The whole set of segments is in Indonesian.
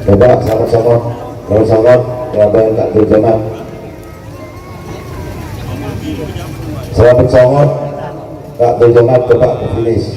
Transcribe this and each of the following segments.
Coba sama-sama sama-sama dengan Kak Dirjamat. Selamat songot Kak Dirjamat coba ke finish.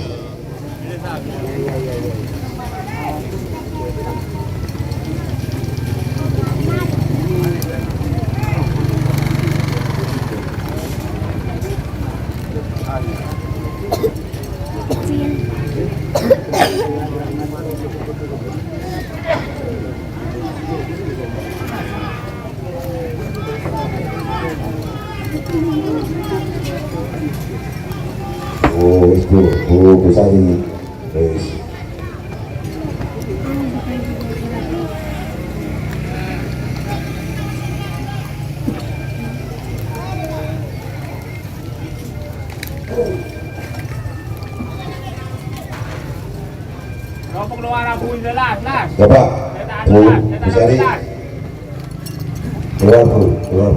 Oh, itu, oh, bisa ini. Guys. Kelompok luar abu jelas, las. Coba, Bu, bisa ini. Keluar, Bu, keluar.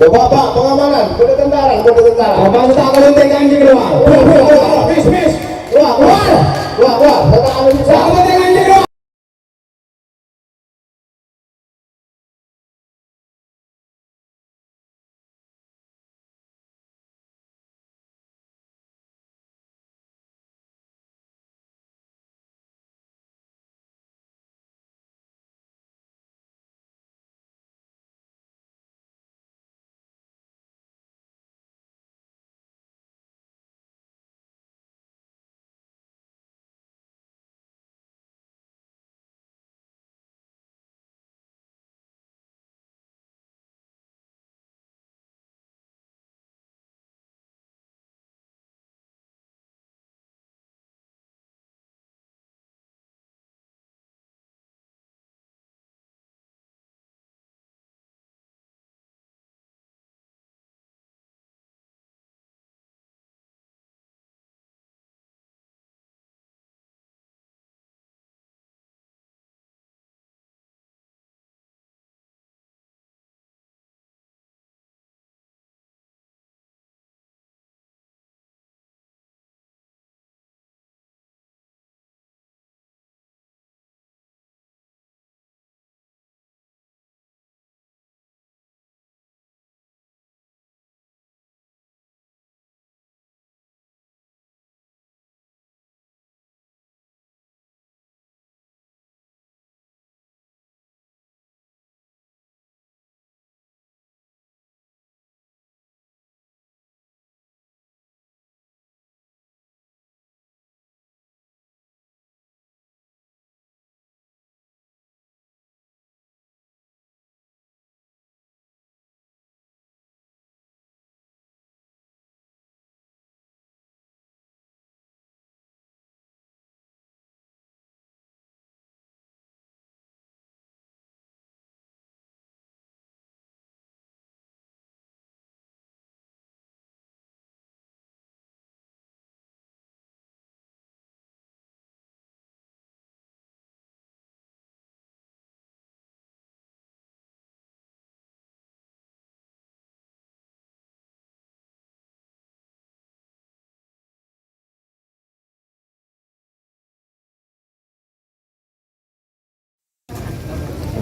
Coba Pak, pengamanan, kode tentara, kode tentara. Bapak minta kelenteng anjing keluar. Keluar, bis, bis. Keluar, keluar. Keluar, keluar. Bapak ambil bisa. Kelenteng anjing keluar.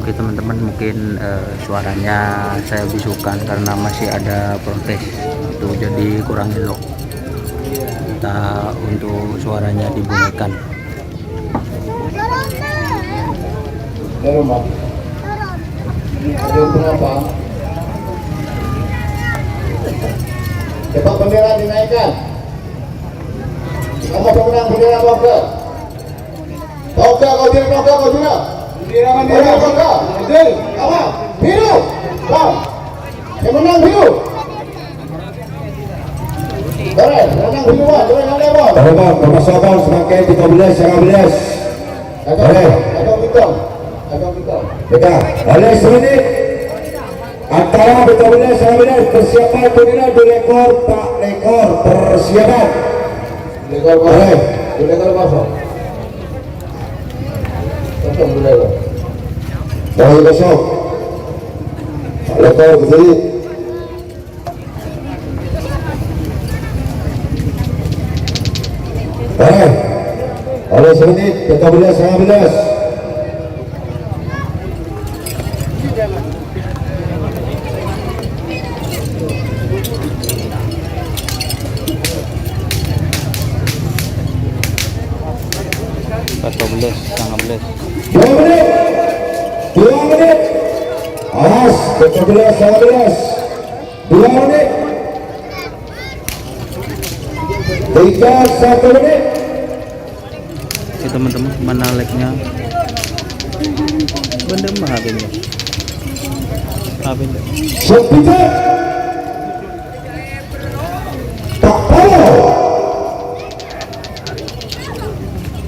Oke teman-teman, mungkin suaranya saya bisukan karena masih ada protes itu, jadi kurang elok. Kita untuk suaranya dibunyikan. Rumah. Ada berapa? Cepat bendera dinaikkan. Kamu pemenang bendera Bangka. Bangka kau tidak, Bangka kau tidak. Bendera Bangka. Betul. Kamu biru. Bang. Yang menang biru. Boleh, menang biru bang. Boleh nanya bang. Boleh bang, bermasalah semakin 13-15. Boleh. Agak hitam. Agak hitam. Beka, oleh semenit antara 13-15 persiapan Bonina 2 ekor, 4 ekor persiapan. Lekor kosong. Lekor kosong. Kosong boleh bang. Dari kosong. Lekor ke sini. Boleh. Oleh semenit 13-15. Belas. 2 menit. 2 menit. Awas 13-15. 2 menit. 3-1 menit. Oke teman-teman, mana like-nya? Bener mah HP-nya. HP-nya. Sepita. Tak palo.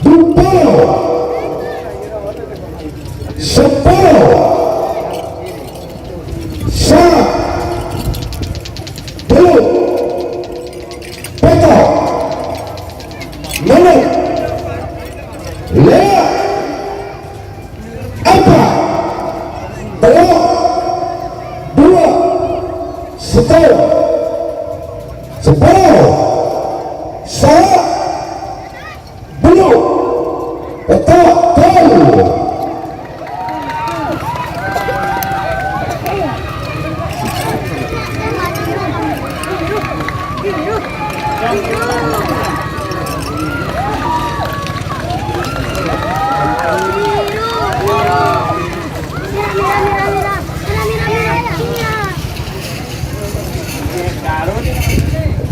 Dupalo. Sepalo. Syak. Belum. Peto. Menit. Lea. Apa? Telur. 2. Setahun. 10. Syak. Belum. Peto. Tahu.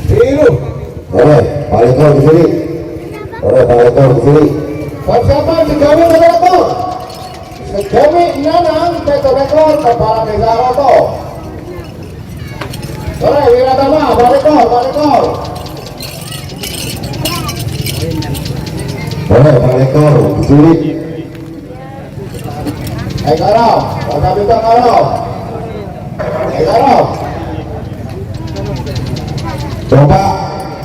Biru. Boleh, Pak Lekor ke sini. Boleh, Pak Lekor ke sini. Persiapan Segami Rekor. Segami Nanang Peto Rekor kepala desa Roto. Boleh, Wiratama, Pak Rekor. Boleh, Pak Lekor ke sini. Karam, Pak Bintang Karam. Karam. Coba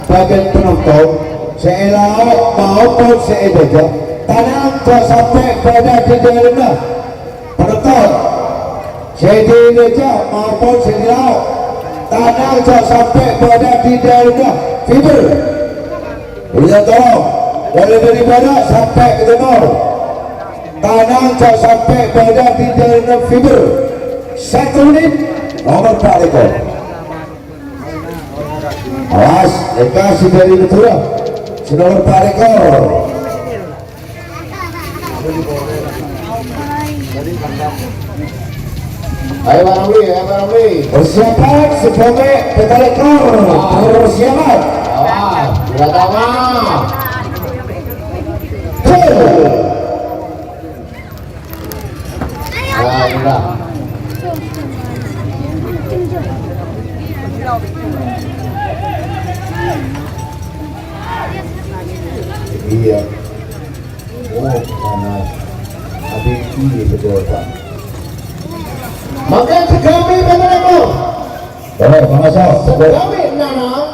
bagian penonton seelok maupun seedaja tanam sampai pada di dalamnya penonton seedaja maupun seelok tanam sampai pada di dalamnya fiber. Boleh tolong boleh daripada sampai ke timur tanam sampai pada di dalamnya fiber. 1 menit nomor 4 ekor. Awas, dikasih dari betul sudah berparekor. Ayo Baramli. Persiapan sebagai petalekor. Persiapan. Awas, Wiratama. Udah. Iya. Oh, panas. Habis ini betul Pak. Makan Segami Peto Rekor. Boleh, masuk. Segami Nanang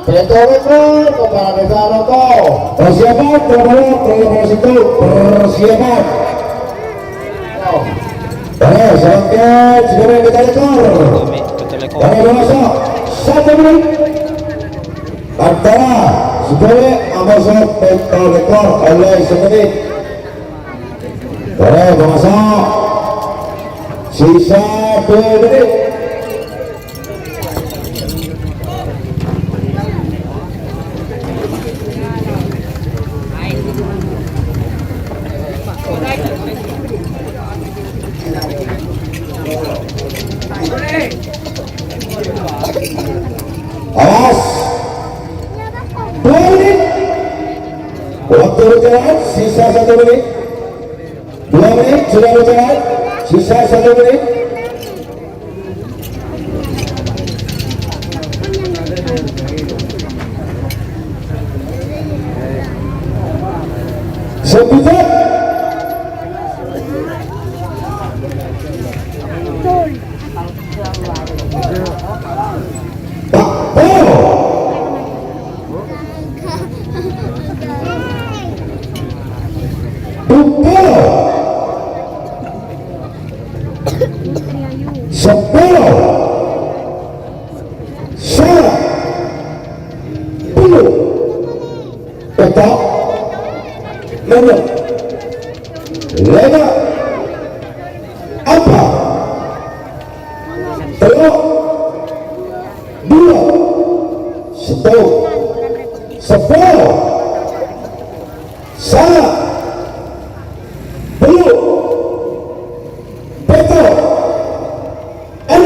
Peto Rekor kepala desa Roto. Persiapan terlalu situ. Persiapan. Boleh, semakin sebagai petalekor. Boleh masuk. 1 menit. Antara sebagai amasal petalekor oleh semenit. Boleh masuk. Sisa 2 menit. Awas 2 menit. Waktu berjalan, sisa 1 menit. 2 menit sudah berjalan, sisa 1 menit. Sebentar. Pak Bo. Pukul 10 salah penuh petak menang lena apa telok 2 setengah 10 salah penuh petak 6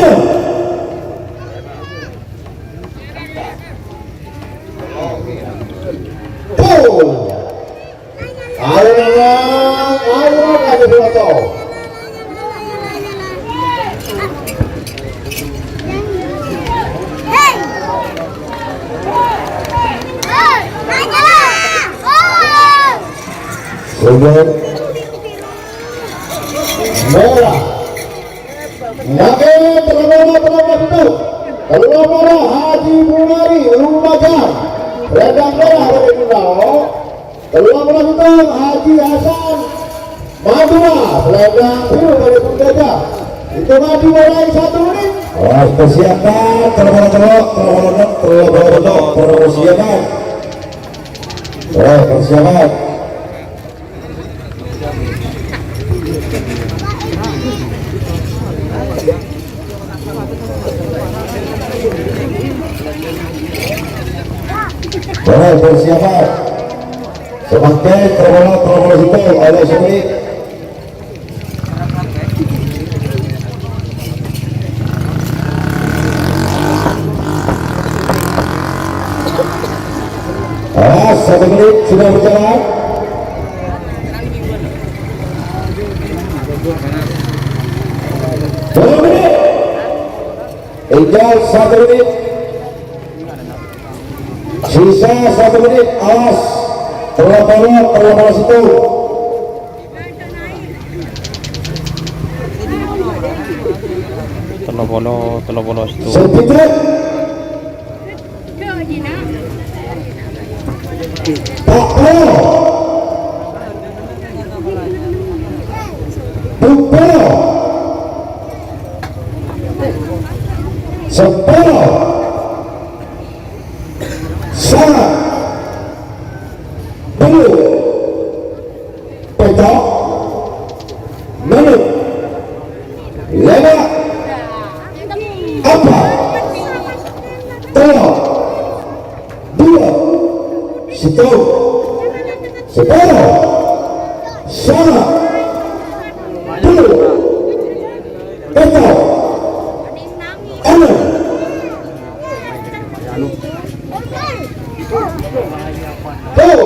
Sumber merah Nage terlalu itu kalau merah Haji Bunari Lumajang redang merah dari Mindanao kalau itu Haji Hasan Madura redang biru dari Punggajah itu maju mulai 1 menit. Awas persiapan terlalu persiapan persiapan. Persiapan semakin terlalu itu oleh sendiri. Awas 1 menit sudah berjalan. Tinggal 1 menit. Sisa 1 menit. Awas terlalu situ. Terlalu situ. Sepitik. Pak Pro. Bukro. 10 salah belum petak menit lewat apa tolong 2 situ 10 salah belum petak 6 gol.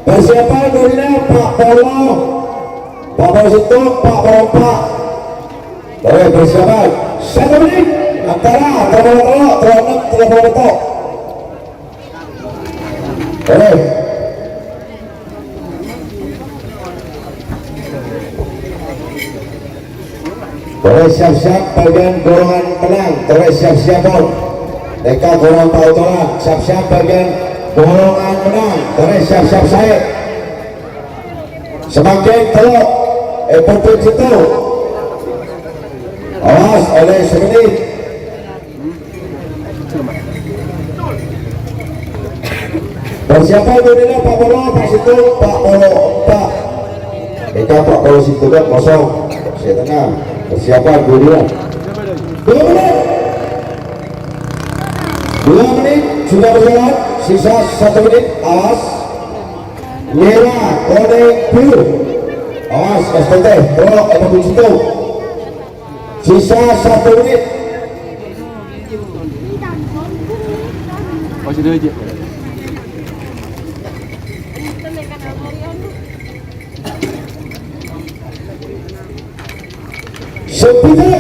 Persiapan Dorina Pak Polo, Pak Situ, Pak Rompak. Baik, persiapan 1 menit antara terlalu betul. Baik. Boleh siap-siap bagian golongan menang. Boleh siap-siap pun. Mereka golongan tahu tolak. Siap-siap bagian golongan menang. Boleh siap-siap saya. Semakin teluk. Epopet itu. Awas oleh semenit. Persiapan dunia Pak Polo, Pak Situ, Pak Polo, Pak. Mereka Pak Polo Situ kan kosong. Saya tengah. Persiapan dunia. 2 menit. 2 menit sudah berjalan. Sisa 1 menit. Awas. Merah kode biru. Awas SPT. Tolong Epopet Situ. Sisa 1 menit. Masih ada aja. Sepuluh.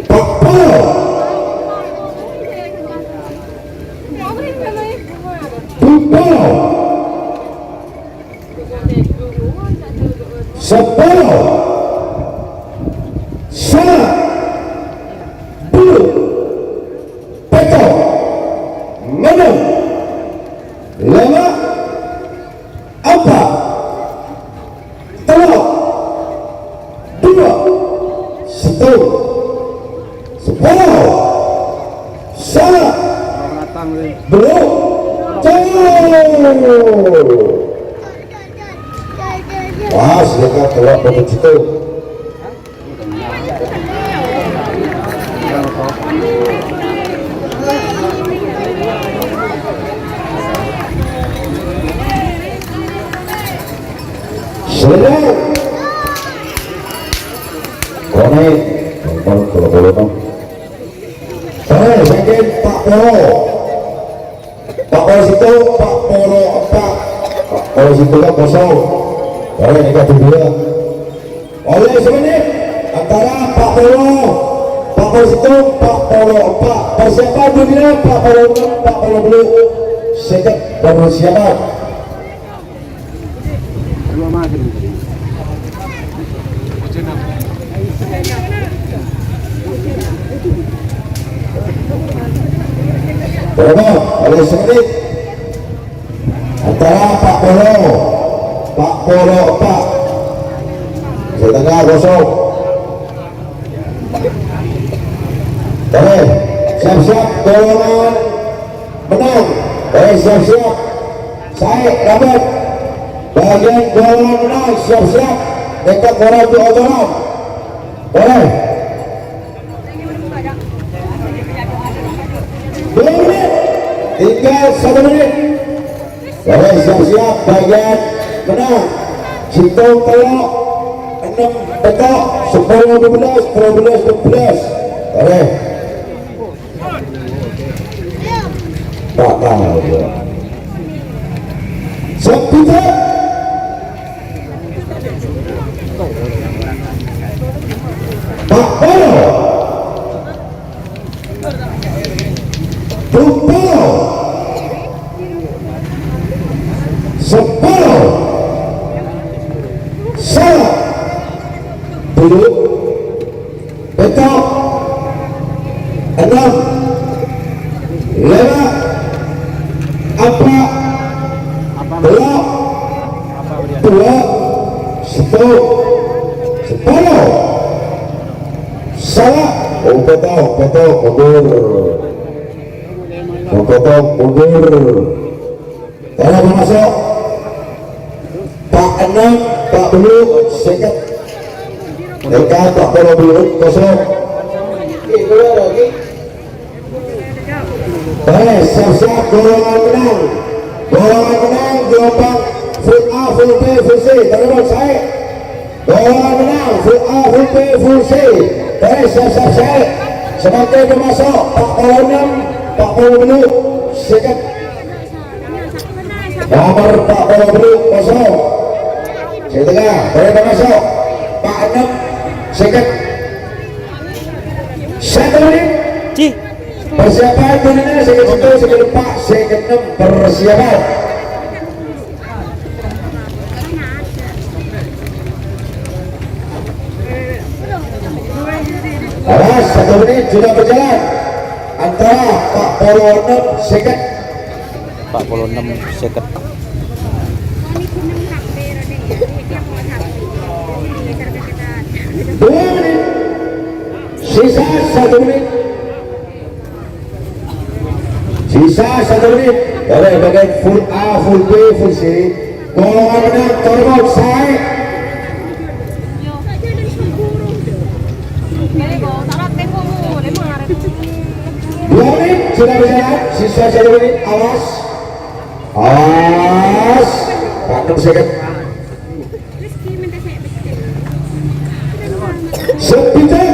Pak Polo. 10. Wah, silakan keluar Epopet Situ. Selesai. Konek, kalau boleh dong. Bagian Pak Polo. Pak Polo Situ, Pak Polo Pak Polo Situ kan kosong. Oleh ini kedua. Oleh semenit antara Pak Polo Situ, Pak Polo Pak. Persiapan dunia Pak Polo dulu. Sekejap persiapan. Berapa? Oleh semenit antara Pak Polo Pak. Setengah kosong. Oke, siap-siap golongan menang. Oke, siap-siap. Saya dapat bagian golongan menang. Siap-siap. Dekat orang itu otonom. Boleh. 2 menit. Tinggal 1 menit. Boleh siap-siap bagian menang. Situ telok 6 petok 10 12 12 12. Boleh. Tak tahu dia. Sepuluh. Pak Polo. 10. Salah. Duduk. Petok. 6. 5. Apa? Belok. 2. 10. 10. Salah. Oh, petok mundur. Oh, petok mundur. Tolong masuk. Pak 6, Pak Bulu, sekat. Dekat Pak Polo Bulu, kosong. Baik, siap-siap golongan menang. Golongan menang, gelombang full A, full B, full C. Teman-teman saya. Golongan menang, full A, full B, full C. Baik, siap-siap saya. Semakin masuk, Pak Polo 6, Pak Polo Bulu, sekat. Nomor Pak Polo Bulu, kosong. Saya tengah, boleh masuk. Pak 6, sekat. 1 menit. Persiapan dunia sekat 1, sekat 4, sekat 6. Persiapan. Awas, 1 menit sudah berjalan antara Pak Polo 6 second 46 second. Dua menit sisa 1 menit boleh bagai full A, full B, full C. Golongan menang Torbok saya 2 menit sudah berjalan, sisa 1 menit. Awas 6 second. Sepintar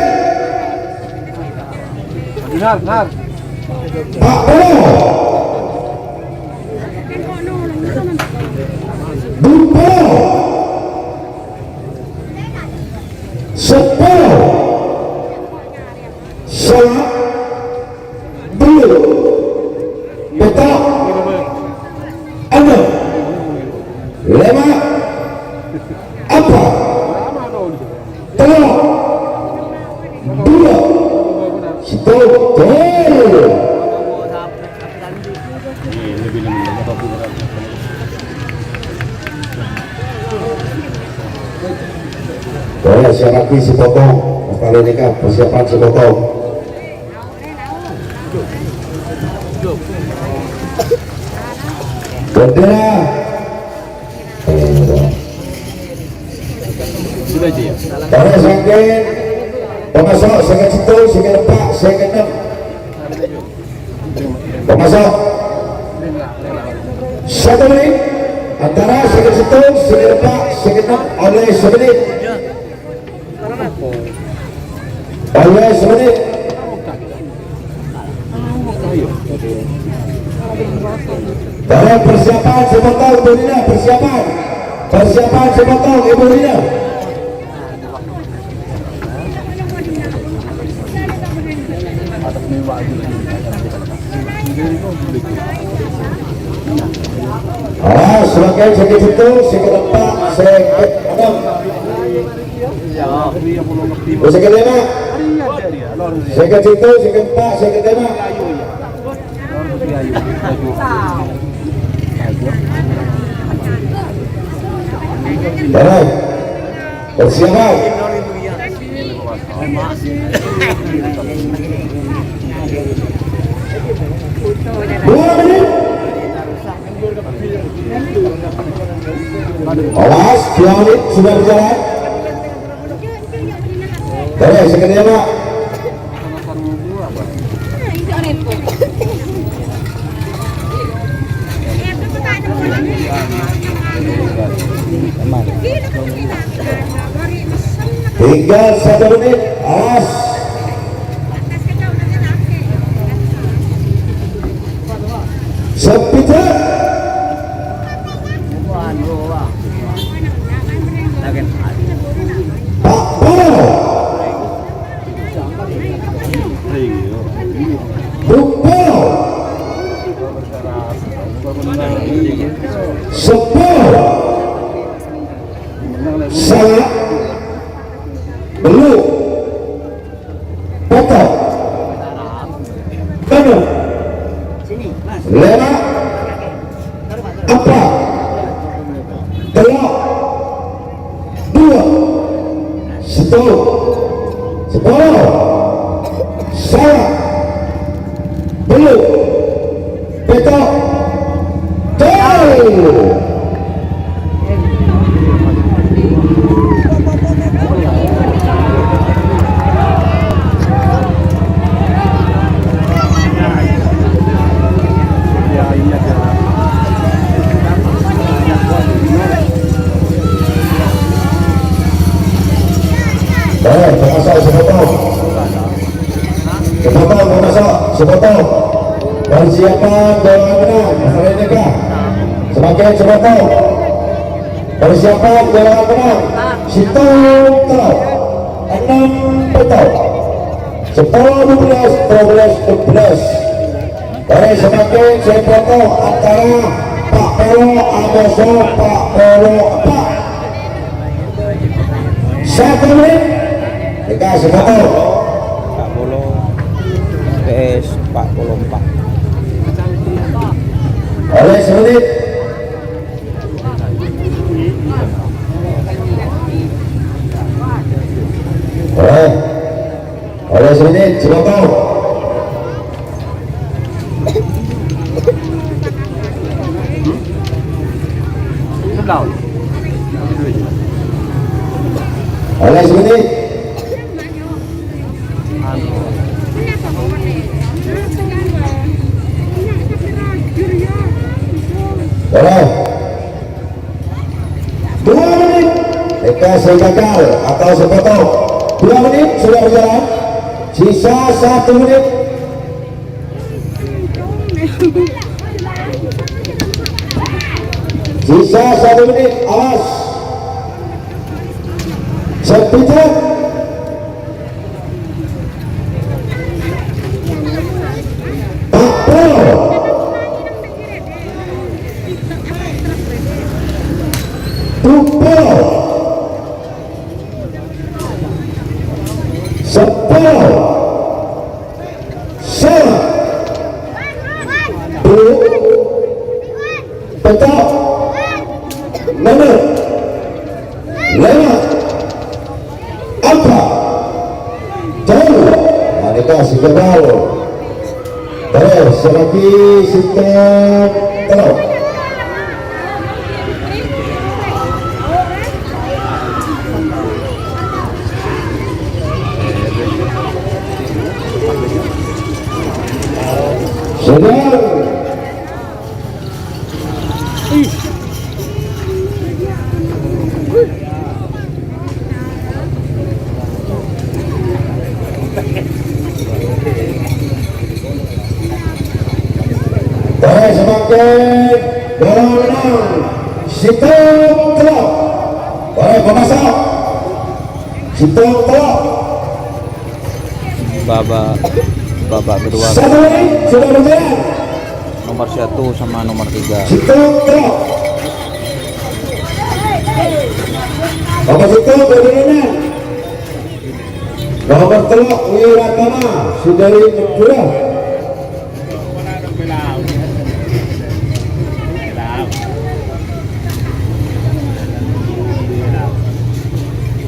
Benar, benar. Pak Polo Dupo 10 salah dulu petak 6 5 apa telur 2 stop boleh siap lagi si potong kali ini kan persiapan si potong bendera Sudah aja ya. boleh sakit pemasok sakit situ sakit lepak sakit 6 pemasok 1 menit antara sakit situ sakit lepak sakit 6 oleh 1 menit oleh 1 menit dalam persiapan sepotong Ibu Nina persiapan sepotong Ibu Nina sebagai sakit situ sakit lepak sakit 6 sakit 5 sakit situ sakit 4 sakit 5 baik persiapan 2 menit awas 2 menit sudah berjalan baik sakit 5 tinggal 1 menit awas sepintar Pak Polo Dupo 10 salah belum potong 6 5 apa telur 2 10 salah belum petok jauh sepotong persiapan golongan menang hari ini kah sebagai sepotong persiapan golongan menang situ telur 6 petok 10 12 dari sebagai sepotong antara Pak Polo Amoso Pak Polo apa 1 menit dikasih sepotong Progres 44. Oleh semenit. Oleh semenit Cibakau. Oleh semenit. Boleh 2 menit mereka gagal atau sepotong. 2 menit sudah berjalan, sisa 1 menit. Sisa 1 menit, awas sepijat. Tupel 10 salah petak menit lewat apa jauh mereka si gagal. Terus lagi sistem telur. Sedang semakin menang Sitom Telok. Boleh memasak Sitom Telok. Babak kedua 1 menit sudah berjalan. nomor 1 sama nomor 3. Sitom Telok. Nomor Sitom berjalan. Nomor Telok Wiratama Sudari Pura.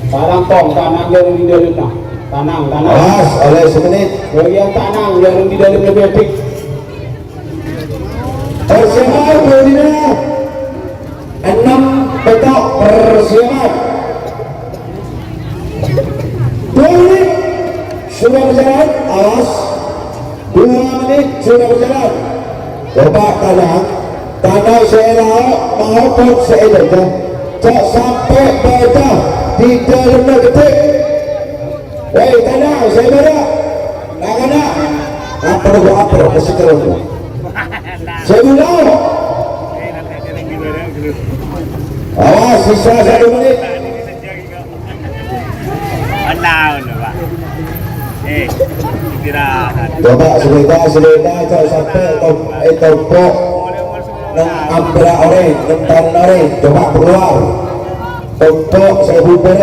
Tanang tong, tanang yang di dalam nah. Tanang. Awas oleh semenit. Bagian tanang yang di dalam lebih epic. Persiapan Medina 6 petak persiapan. 2 menit sudah berjalan. Awas 2 menit sudah berjalan. Coba tanah saya maupun saya tak sampai beda di dalam detik. Hei tanah saya beda nak apa kasih terus saya bilang awas sisa 1 menit. Coba sebentar tak sampai tombok nang ambra orang nang orang coba keluar tombok saya bubar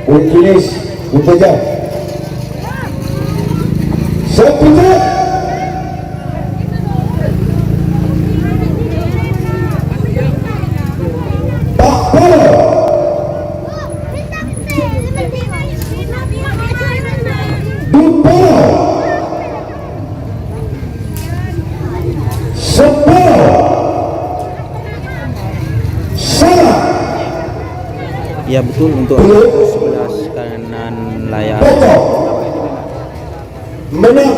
ujilis saja sepijat tak boleh. Dupel 10 salah. Ya betul, untuk sebelah kanan layar. Betul. Menang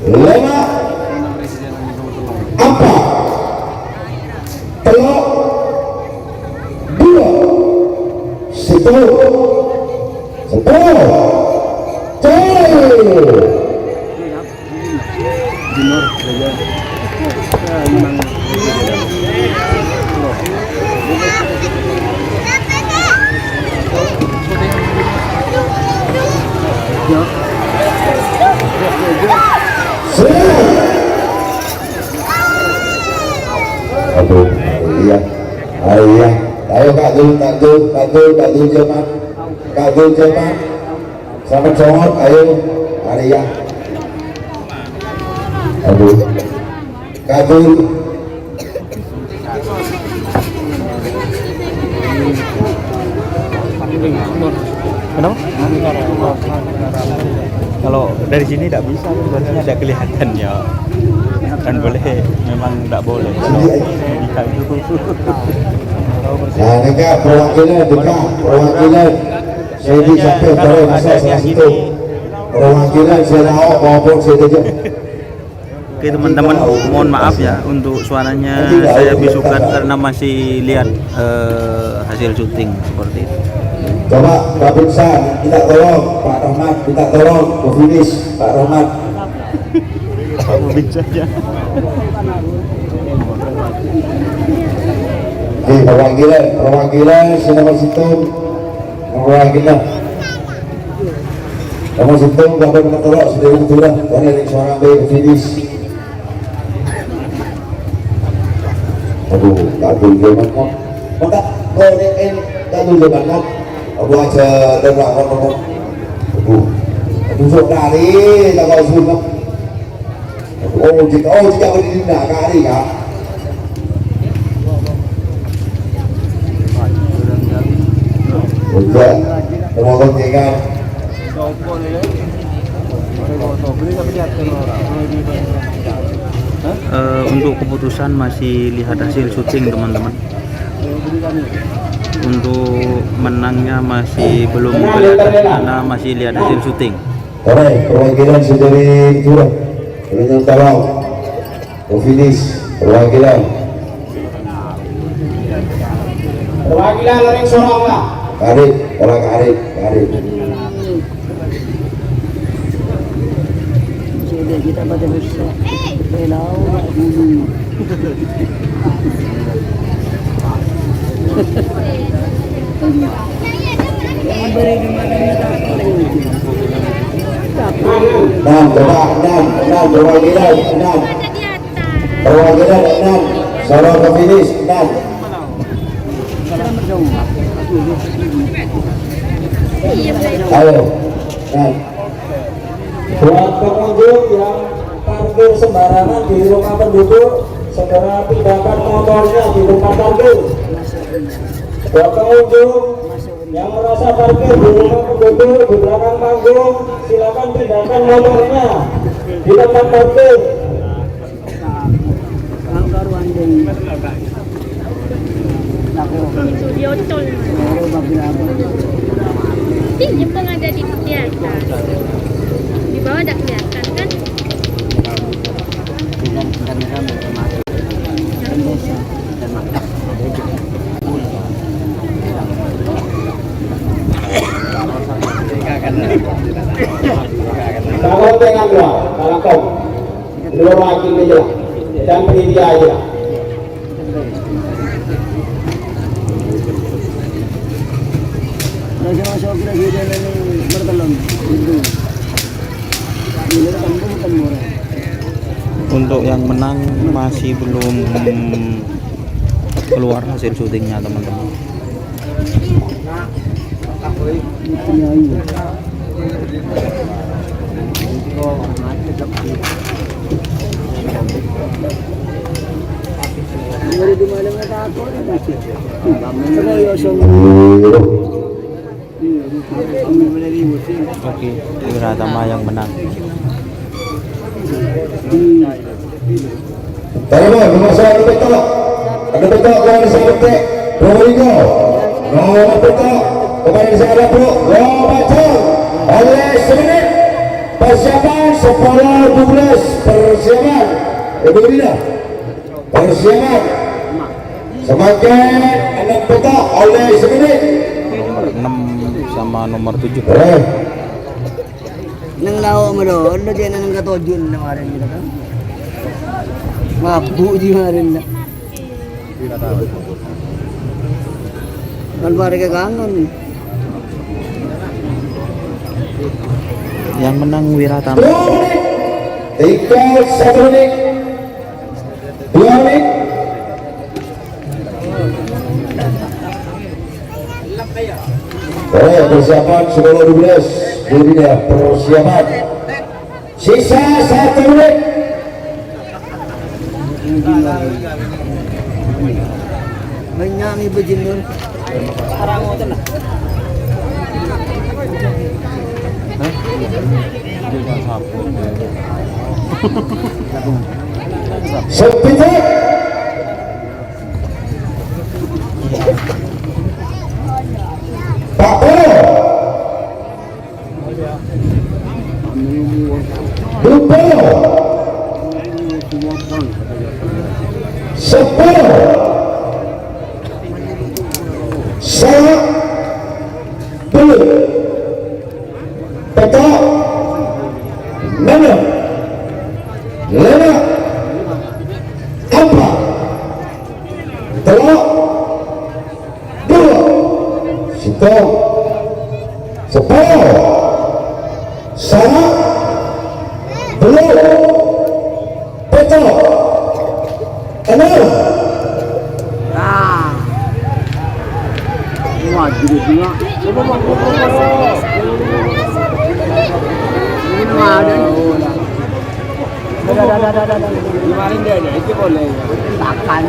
5 apa Telok 2 10 aduh iya ayo Kak Dul Jerman selamat sore ayo Arya Aduh, kabur. Kenapa? Kalau dari sini tidak bisa, sebenarnya ada kelihatan ya. Kan boleh, memang tidak boleh. Kalau bisa itu. Nah, dekat perwakilan saya sampai pada masa salah itu perwakilan saya maupun saya saja. Oke teman-teman, mohon maaf ya untuk suaranya saya bisukan karena masih lihat hasil syuting seperti itu. Coba Pak Binsan, minta tolong Pak Rahmat, minta tolong ke finish Pak Rahmat. Kamu bicaranya. Oke, perwakilan Sinema Situng, perwakilan kamu Situng, kamu minta tolong sudah betul lah, karena ada seorang bayi ke finish. Aduh, tak boleh banget. Maka kau ini tak boleh banget. Aku aja tembak ngomong. Aduh, sok kali tak kau suruh. Jika berdiri nak kali ya. Udah, teman-teman kan. Untuk keputusan masih lihat hasil syuting teman-teman. Untuk menangnya masih belum kelihatan karena masih lihat hasil syuting. Alright, perwakilan sudah diturun. Dengan tolong ke finish perwakilan. Perwakilan lering sorong lah. Karib, orang karib. Sudah kita pada besok. Belau. Yang beri kemarin tak boleh. Enam perwakilan enam. Sorong ke finish enam. Ayo, buat pengunjung yang parkir sembarangan di rumah penduduk, segera pindahkan motornya di tempat parkir. Buat pengunjung yang merasa parkir di rumah penduduk di belakang panggung, silakan pindahkan motornya di tempat parkir. Studio tol. Ini Jepang ada di atas. Di bawah ada kelihatan kan? Kalau dengan dua, kalau kau dua wakil aja lah, dan penyedia aja lah. Masuk lagi dalam bertelon itu. Ini kampung bukan murah. Untuk yang menang masih belum keluar hasil syutingnya teman-teman. Oke, Wiratama yang menang. teman masa ada petak kau di sana petak. Rodrigo, nomor petak kembali di sana bro. Baca oleh semenit persiapan sekolah 12 persiapan. Persiapan semakin anak petak oleh semenit. Nomor 6 sama nomor 7. Nang lawa mo do, ano dyan nang katodyon na marin kita kan? Mabu di marin na. Kan pare ka kangen. Yang menang Wiratama. 2 menit, 1 menit, 2 menit. Persiapan sekolah 12 Jadinya persiapan sisa 1 menit Menyanyi bejinun. Sekarang mau tenang. Sepijak Pak Polo Dupolo 10 saya dulu peta 6 5 apa telok 2 situ 10 sana belum peta 6 Wah, jadi dua. Ini ada. Ada. Kemarin dia aja, itu boleh. Takkan.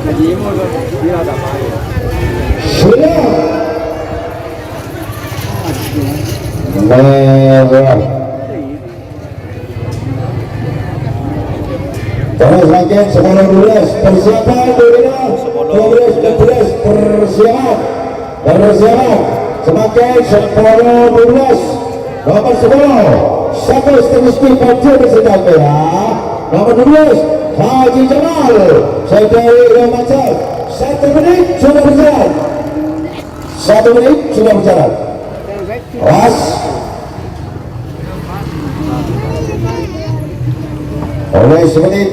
Jadi mau dia ada apa? Merah. Terus lagi 10-12 persiapan Dorina 12-13 persiapan semakin 10-12 nomor 10 satu Steniski Pancur sedang ya nomor 12 Haji Jamal Saudari Ramadan 1 menit sudah berjalan 1 menit sudah berjalan awas oleh semenit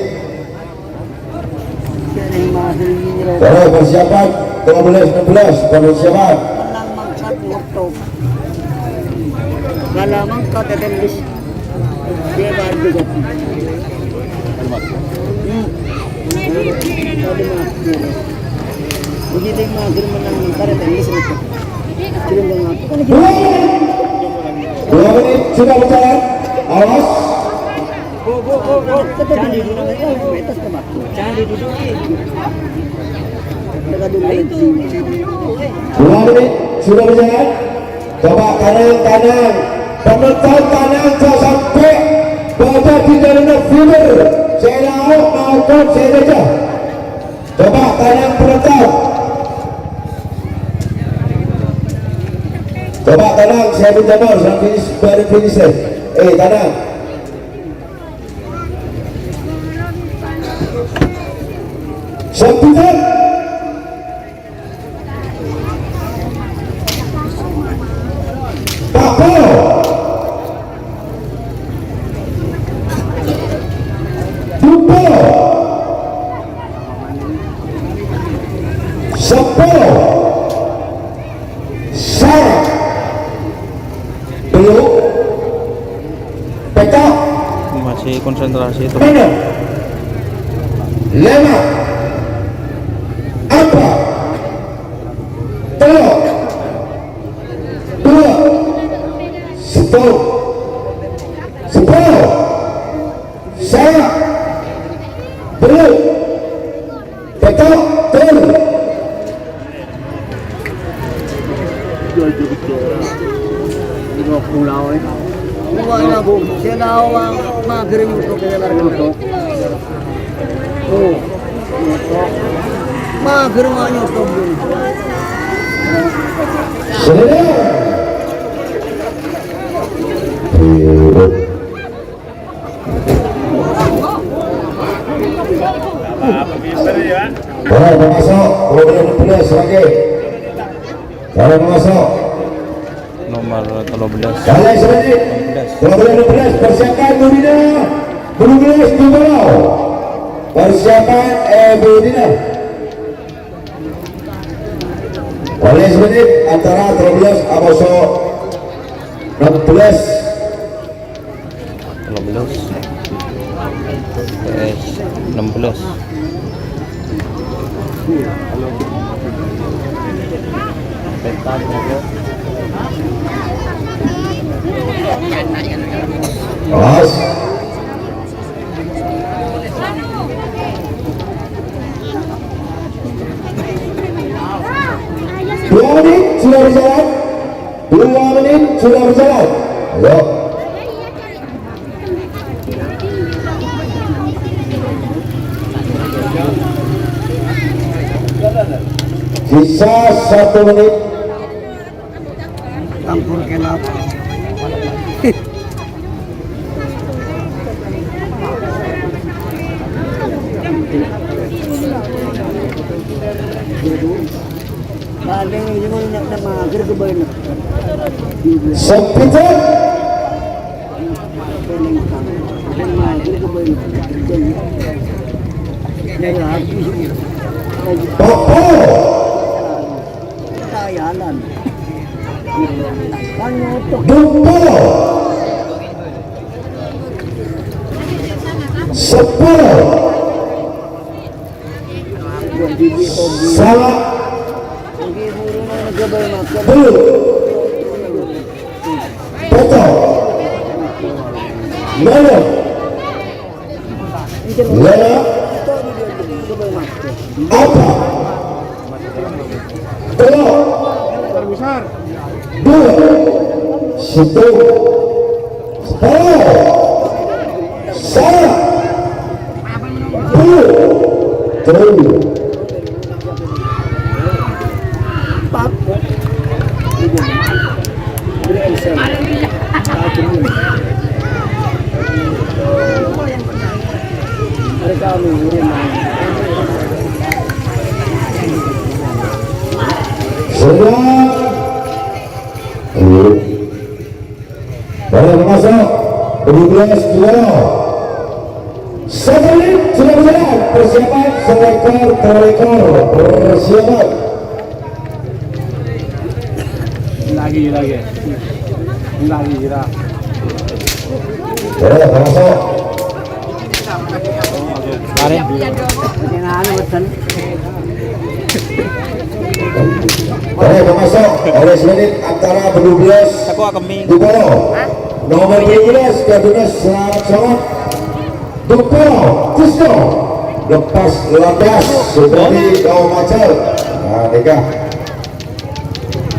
terus persiapan 13-16 persiapan Menang mangkat waktu. Kalau mangkat tetelis. Dia baru juga. Begitu mager menang mangkat tetelis itu. Kirim dengan 2 menit sudah berjalan awas Jangan duduk atas tempat. Jangan diduduki. Dekat dulu itu. 2 menit sudah berjalan coba kanan penonton kanan sampai pada di dalam fiber saya maupun saya saja coba kanan penonton coba kanan saya minta nomor sampai baru finish kanan Sepijak Pak Polo Dupolo 10 Sarah belum petak masih konsentrasi itu. mana 5 apa telok 2 stop 10 saya belum petak turun Dua pulau ini. Dua ini aku. Saya tahu mager untuk kita lari untuk. Oh, mager mau nyusup dulu. selesai boleh masuk boleh plus lagi boleh masuk Nomor 13. kalian sebenarnya boleh persiapan Budina 12 di bawah persiapan Budina oleh sebenarnya antara 13 Amoso 16 PS 16. Mas sudah berjalan. Ayo. Sisa 1 menit. Campur kelap. Paling ini mau nak mager ke bawah. Sepitan. Mager ke bawah. Dari habis. Popo. Tayanan. Kan nyotok. Dumpo. 10. Salah. Belum. Betul. Mana? Lena. Apa? Telur. Dua. Satu. 10. Salah. Belum. Terus. Sudah. Boleh masuk 12 kilo. 1 menit sudah berjalan. Persiapan selekor terlekor. Persiapan. lagi kita. Boleh masuk. Boleh masuk. Oleh menit antara 12 Dupolo. Nomor 12 Kaduna selamat selamat. Dupolo Kusno. Lepas landas seperti kau macet. Nah, Deka.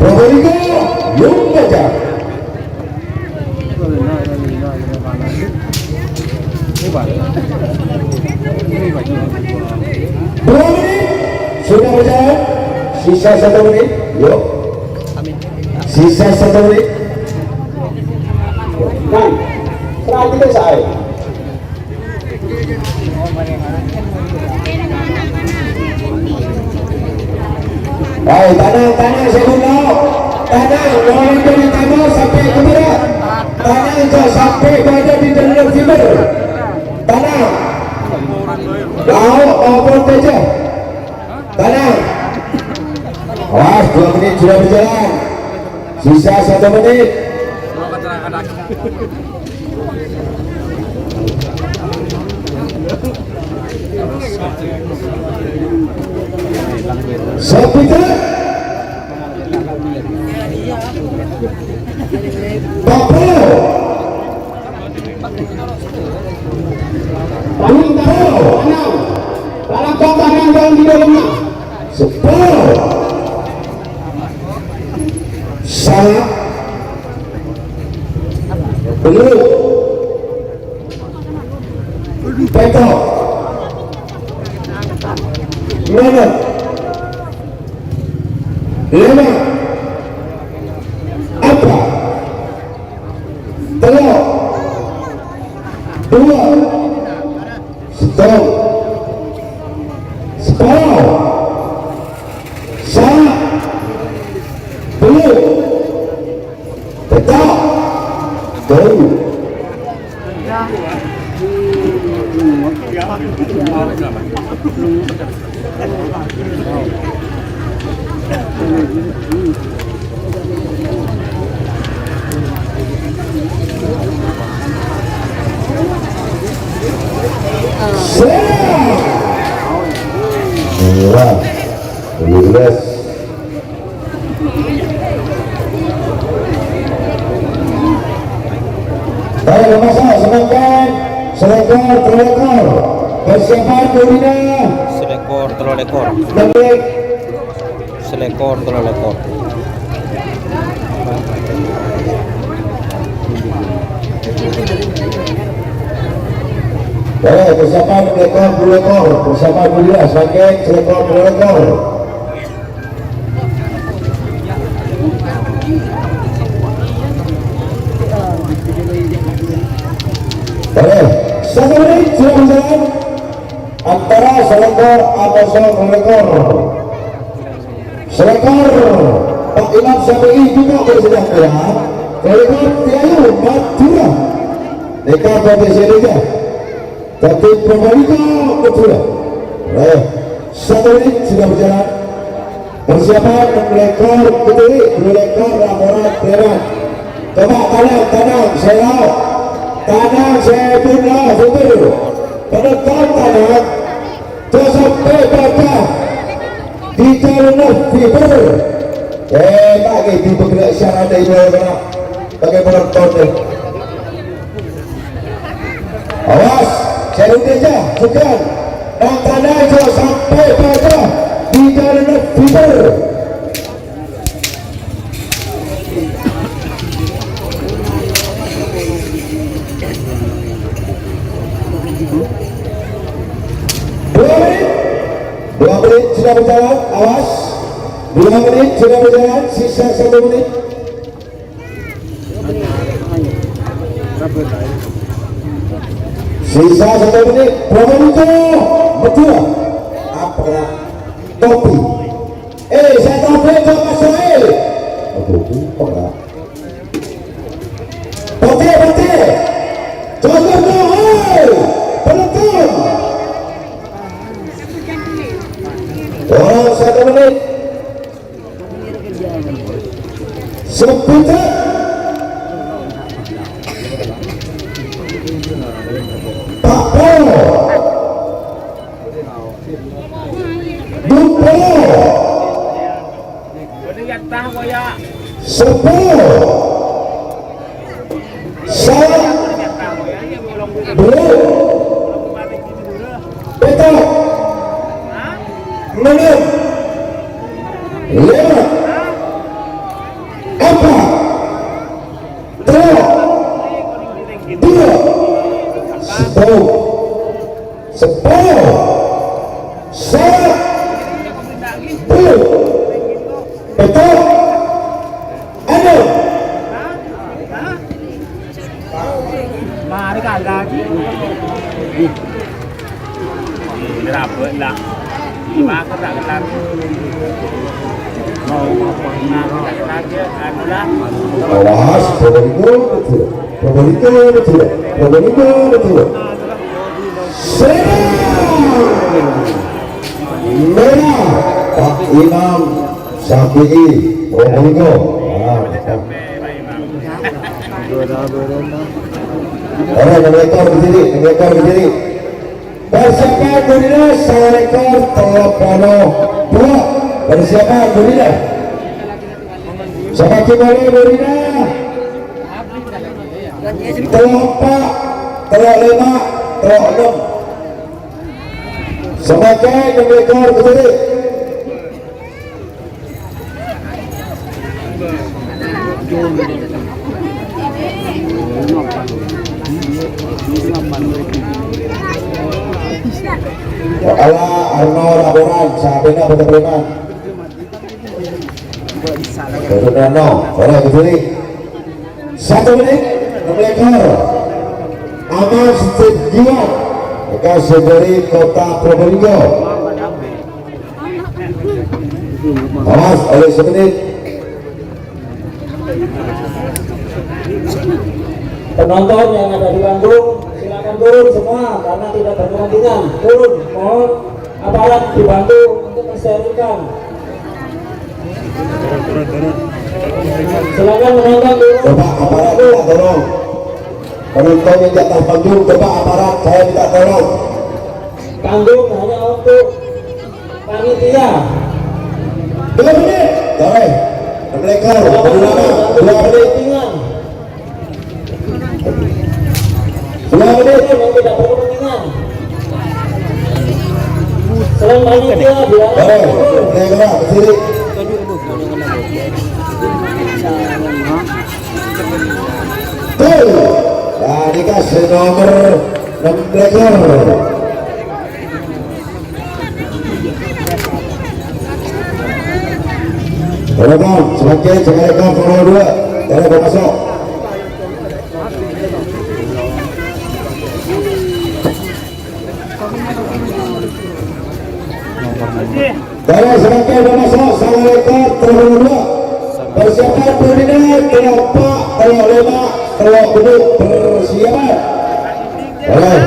Probolinggo Lumajang. Dua menit sudah berjalan. Sisa 1 menit. Yuk. Sisa 1 menit. Kan, serah kita saya. Baik, tanah segundo. Tanah mulai dari timur sampai ke barat. Tanah sampai berada di dalam timur. Tanah. Kau maupun saja. Tanah. Awas, 2 menit sudah berjalan. Sisa 1 menit. Sepitan. Popo. Dalam kotaran dan di dalamnya 10. Salah. Belum. Betul. Mana? Lena. Apa? Telur. 2. Stop. 10. Salah. Belum. Betul. Baru. Murah 12. Baik, masalah semangat selekor terlekor persiapan Kurina Selekor terlekor. menit Selekor terlekor. persiapan ekor 2 ekor, persiapan Bulia sebagai ekor 2 ekor. Boleh, 1 menit sudah berjalan antara selekor atau selekor. Selekor Pak Imam Syafi'i juga bersedang berang. Selekor Tiayu Madura. Dekat potensi dia. Tapi Probolinggo Madura. Boleh, 1 menit sudah berjalan. Persiapan melekor Kediri, 2 ekor laporan Preman. Coba tanang, selao. Tanang saya punlah betul. Penekam tanang sampai pada di jalan fiber. Lagi di bergerak syarat dari mana? Bagi penonton ni. Awas, saya lupa je, bukan. Dan tanang sampai pada di jalan fiber. Dua menit sudah berjalan, awas. 2 menit sudah berjalan, sisa 1 menit. Sisa 1 menit. Probolinggo Madura. Apa topi? Saya topi ke Mas Sohail. Topi, apa? Topi. Jogor Nohoi. Penonton. 1 menit. Seputar. Pak Polo. Dupo. 10. Salah. Belum. Petak. 6. 5. 4. 3. 2. 10. 10. 10. Petak. 6. Mari kagak lagi. Berapa lah? 5 kerak lagi. Mau lagi adalah Awas, Probolinggo Madura. Merah Pak Imam Syafi'i Probolinggo. Orang ekor berdiri. Persiapan Budina, 1 ekor Telopono 2. Persiapan Budina. Sama kembali Budina. Telok 4, telok 5, telok 6. Sebagai ekor berdiri. Allah Arno laporan sahabatnya betul Preman. Betul boleh berdiri. 1 menit 6 ekor. Aman Setiawan bekas dari Kota Probolinggo. Awas oleh 1 menit. Penonton yang ada di panggung silakan turun semua karena tidak berkepentingan. Turun, mohon aparat dibantu untuk mensterilkan. Silakan menonton turun. Coba aparat minta tolong. Penonton yang di atas panggung, coba aparat saya minta tolong. Panggung hanya untuk panitia. 2 menit. Boleh. 6 ekor. 2 menit. 2 menit. Yang tidak berkepentingan. Selain panitia biar Boleh. Boleh berdiri. Tuh. Nah, dikasih nomor ekor. Telepon semakin jangan ekor nomor 2 telepon masuk. Dari semakin masuk sama ekor telepon nomor 2. Persiapan berdiri kelompok telok 5 telok beduk persiapan. Boleh.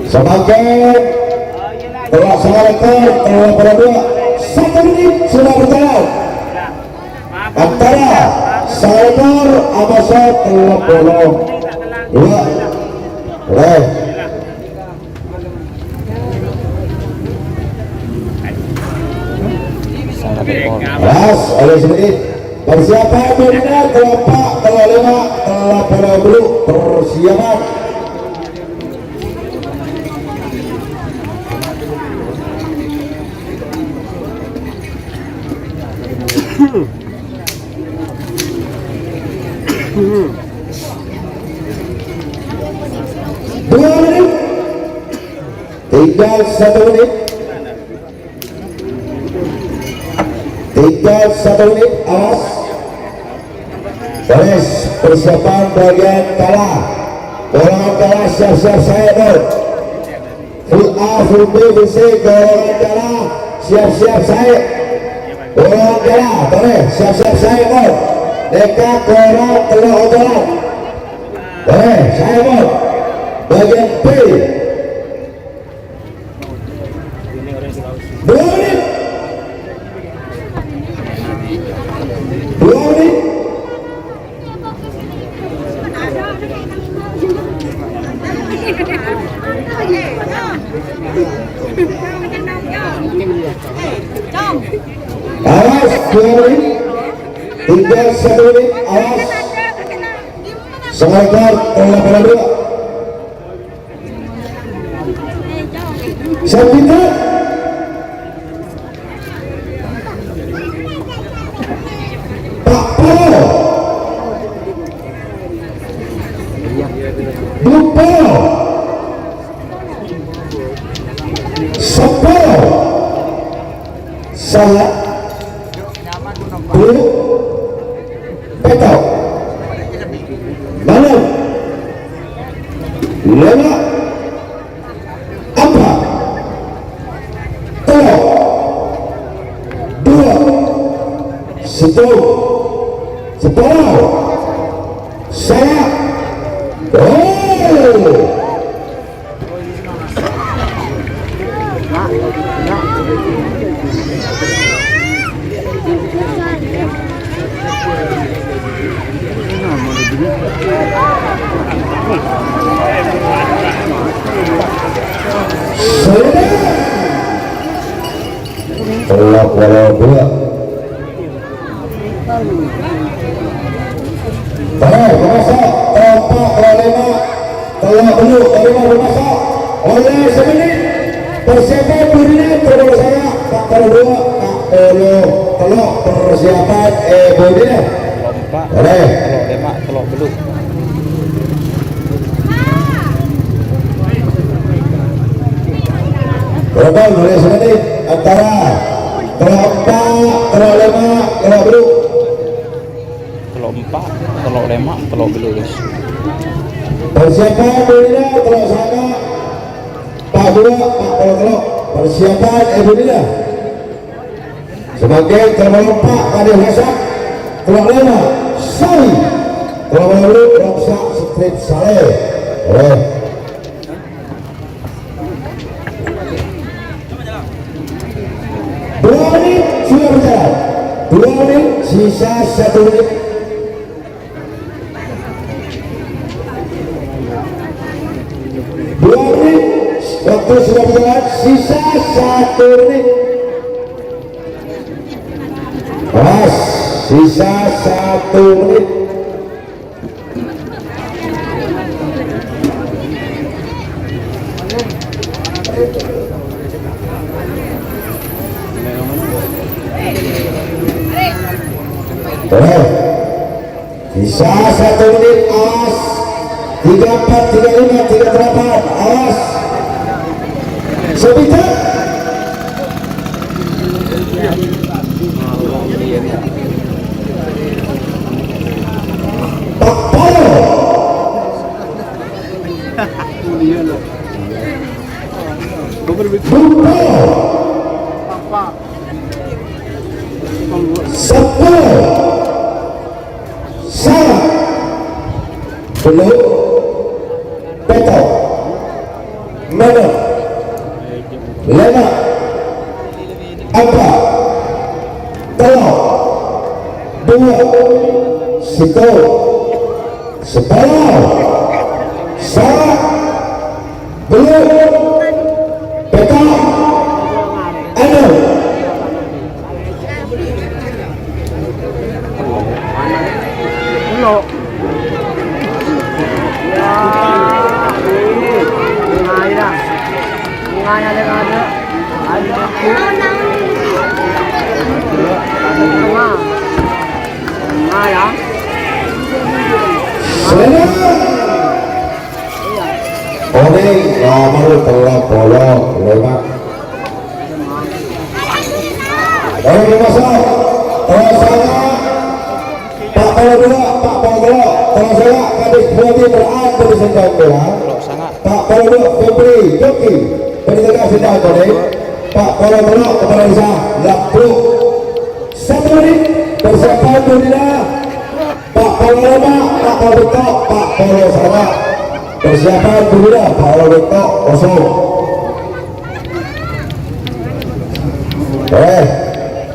Semakin telok sama ekor telok berdua. 1 menit sudah berjalan antara Salmor Amasya telok bolong 2. Boleh. Kelas oleh sedikit persiapan bina kelompok telok 5 telok bolong dulu persiapan. Dua menit, tinggal 1 menit, tinggal 1 menit. Awas, beres persiapan bagian kalah. Golongan kalah siap-siap saya dong. Full A, full B, full C, golongan kalah siap-siap saya. Golongan kalah, beres siap-siap saya dong. Dekat golongan telur ojolan. Beres saya dong. Bagian B 2 menit 2 menit. Awas 2 menit, tinggal 1 menit. Awas Salmor telok bolong 2. Sepindah Pak Polo Dupol Sepolo Salah Dulu Petok Malam Lena Apa Telok 2 Sepuluh Saya telok bolong 2. Baik, masuk kelompok kelima telok beluk kelima bermasuk oleh semenit persiapan berdiri terlalu saya tak perlu 2 telok persiapan berdiri boleh telok beluk. Berapa oleh semenit antara kelompok telok 5 telok beluk Telok 4 telok 5 telok beluk guys. persiapan berdiri telok sana Pak 2 Pak telok persiapan berdiri sebagai kelompok Kadir Hasan telok 5 Sari telok beluk Roksa Street Saleh oleh 2 menit sudah berjalan 2 menit sisa 1 menit. Waktu sudah berjalan sisa 1 menit. Pas sisa 1 menit. Boleh. Sisa 1 menit. Awas 34, 35, 38. Awas. Sebijak. Pak Polo. Bumpo. 10. Salah. Belum. Peto. Mana? Lena. Apa? Telok. 2. Siko. 10. Salah. Belum. Peto. Anu. Hello. Ya, ini bunga ya. Bunganya ada. Ada bunga. Bunga ya. Selena. Oke, nomor telok bolong lewat. Oke, masuk. Terus sana. Pak Polo dua, Pak Polo dua. Terus sana kadis berarti berada di sendal bola. Pak Polo dua, Febri, Joki. Berdekat sendal bola. Pak Polo dua kepada Isa. 1 menit. Persiapan dunia. Pak Polo lama, Pak Polo betok, Pak Polo sana. Persiapan dunia, Pak Polo betok kosong.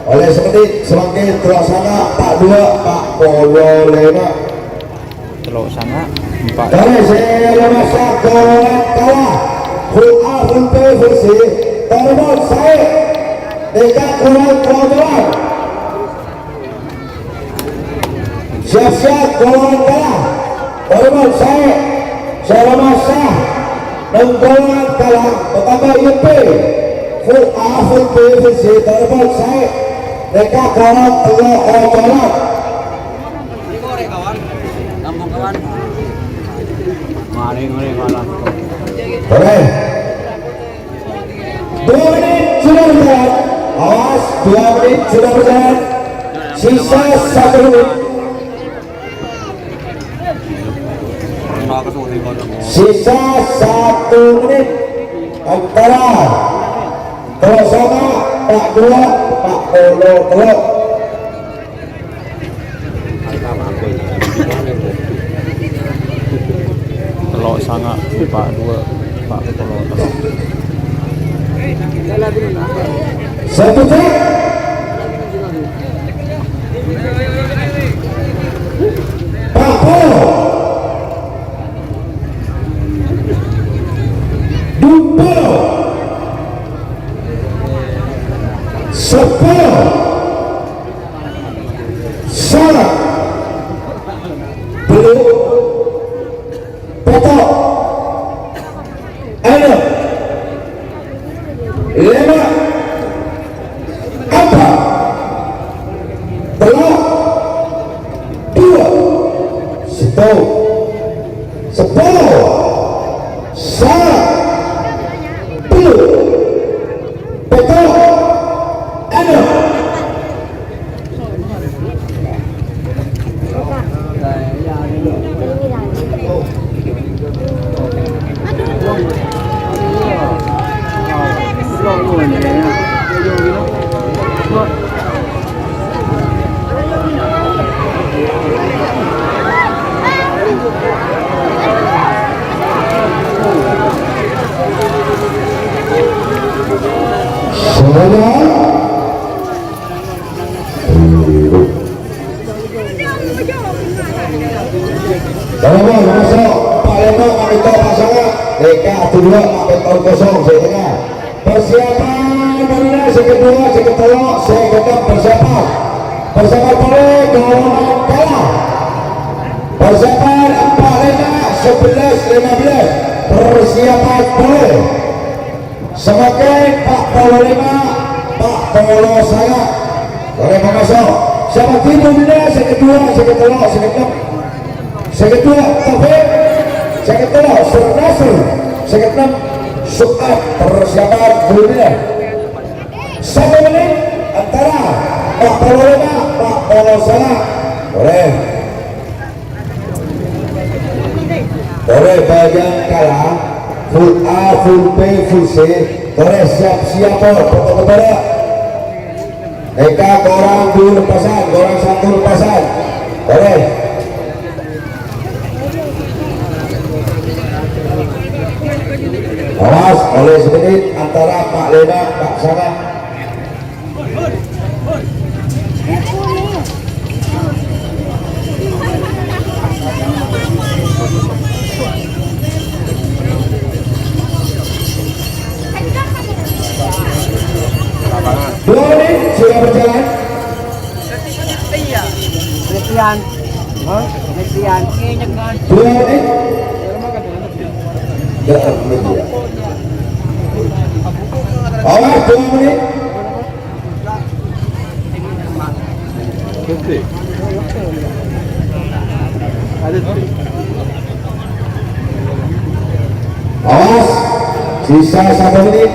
Oleh semenit semakin terlaksana Pak 2, Pak Polo lema. Telok sana 4. Dari saya masa kalah full A full B full C terbang saya dekat kurang jalan. Siap-siap golongan kalah terbang saya masa dan golongan kalah bertambah IP full A full B full C terbang saya dekat kurang jalan. Boleh. 2 menit sudah berjalan. Awas, 2 menit sudah berjalan. Sisa 1 menit. Sisa 1 menit. Antara kalau sama Pak 2, Pak Polo telok. Telok sana Pak 2, Pak Polo telok. Satu cek. Pak Polo. Dumpo. 10. Salah. Belum. Petok. 6. 5. Apa? Telok. 2. 1. 10. Salah. Belum. Petok. 6. Semuanya Tolong masuk Pak Leno, Pak Mito pasangan DK 2, Pak Beton kosong saya. Persiapan mana sekedua, seketelok, sekedap persiapan. Persiapan boleh golongan kalah. Persiapan 4, 5, 11, 15. Persiapan boleh. Semakin Pak Polo 5, Pak Polo saya. Boleh masuk. Siapa timur ini sekedua, seketelok, sekedap. Sekedua, Taufik. Seket kedua Sernasr, seket enam Suat. Persiapan dulunya 1 menit antara Pak Polona, Pak Polosana. Boleh bagian kalah full A, full B, full C. Boleh siap-siap foto-foto. Eka korang dulu lepasan, korang satu lepasan. Boleh. Awas oleh sedikit antara Pak Lena, Pak Sana. Dua menit sudah berjalan. Letian. Letian. 2 menit. Awas 2 menit. Awas sisa 1 menit.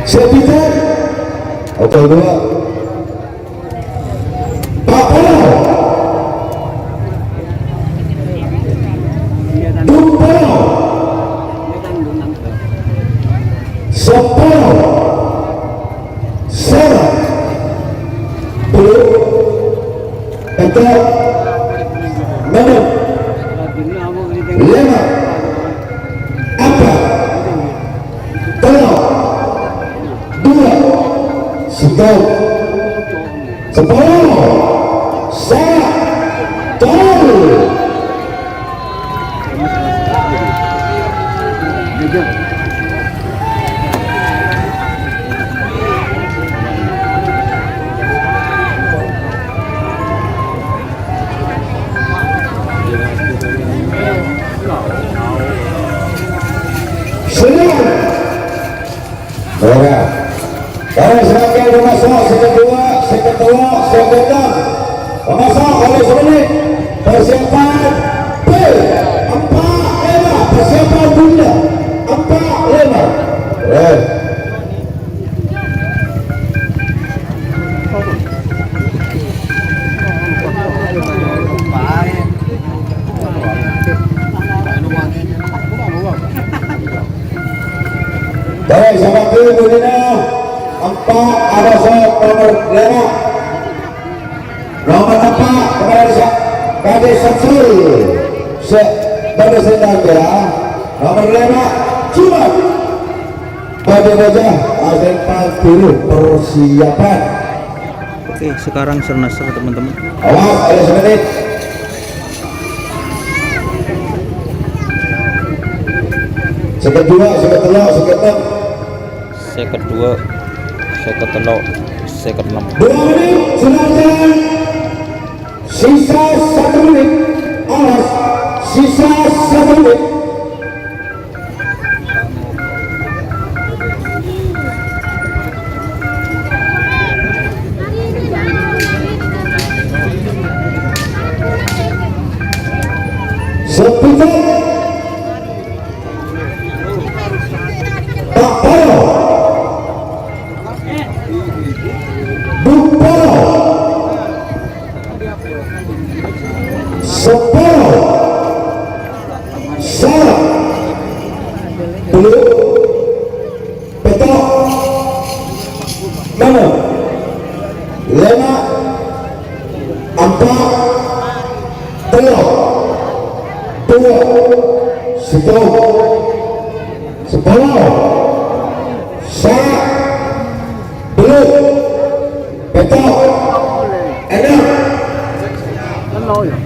Sepitan atau 2 Pak Polo Dumpolo 10 Sarah belum atau 6 5 apa tolong 2 Sigau 10 Sarah tolong senang Bora Bora sebagai pemasok sekedua seketua seketam pemasok oleh semenit persiapan B 4-5 persiapan bunda 4-5 Baik, sama ke Budina 4 ada saya nomor 5 nomor 4 kepada Gadis Samsul pada sedang ya nomor 5 Cuman pada wajah Azepan biru persiapan. Oke, sekarang Sernasr teman-teman. Awas ada semenit. Seket 2, seket 3, seket 6 Seket 2, seket 3, seket 6. 2 menit sudah jalan. Sisa 1 menit. Awas, sisa 1 menit. Sepitan Pak Polo Dumpolo 10 Sarah belum petok 6 5 4 3 2 10 Sarah belum petok 6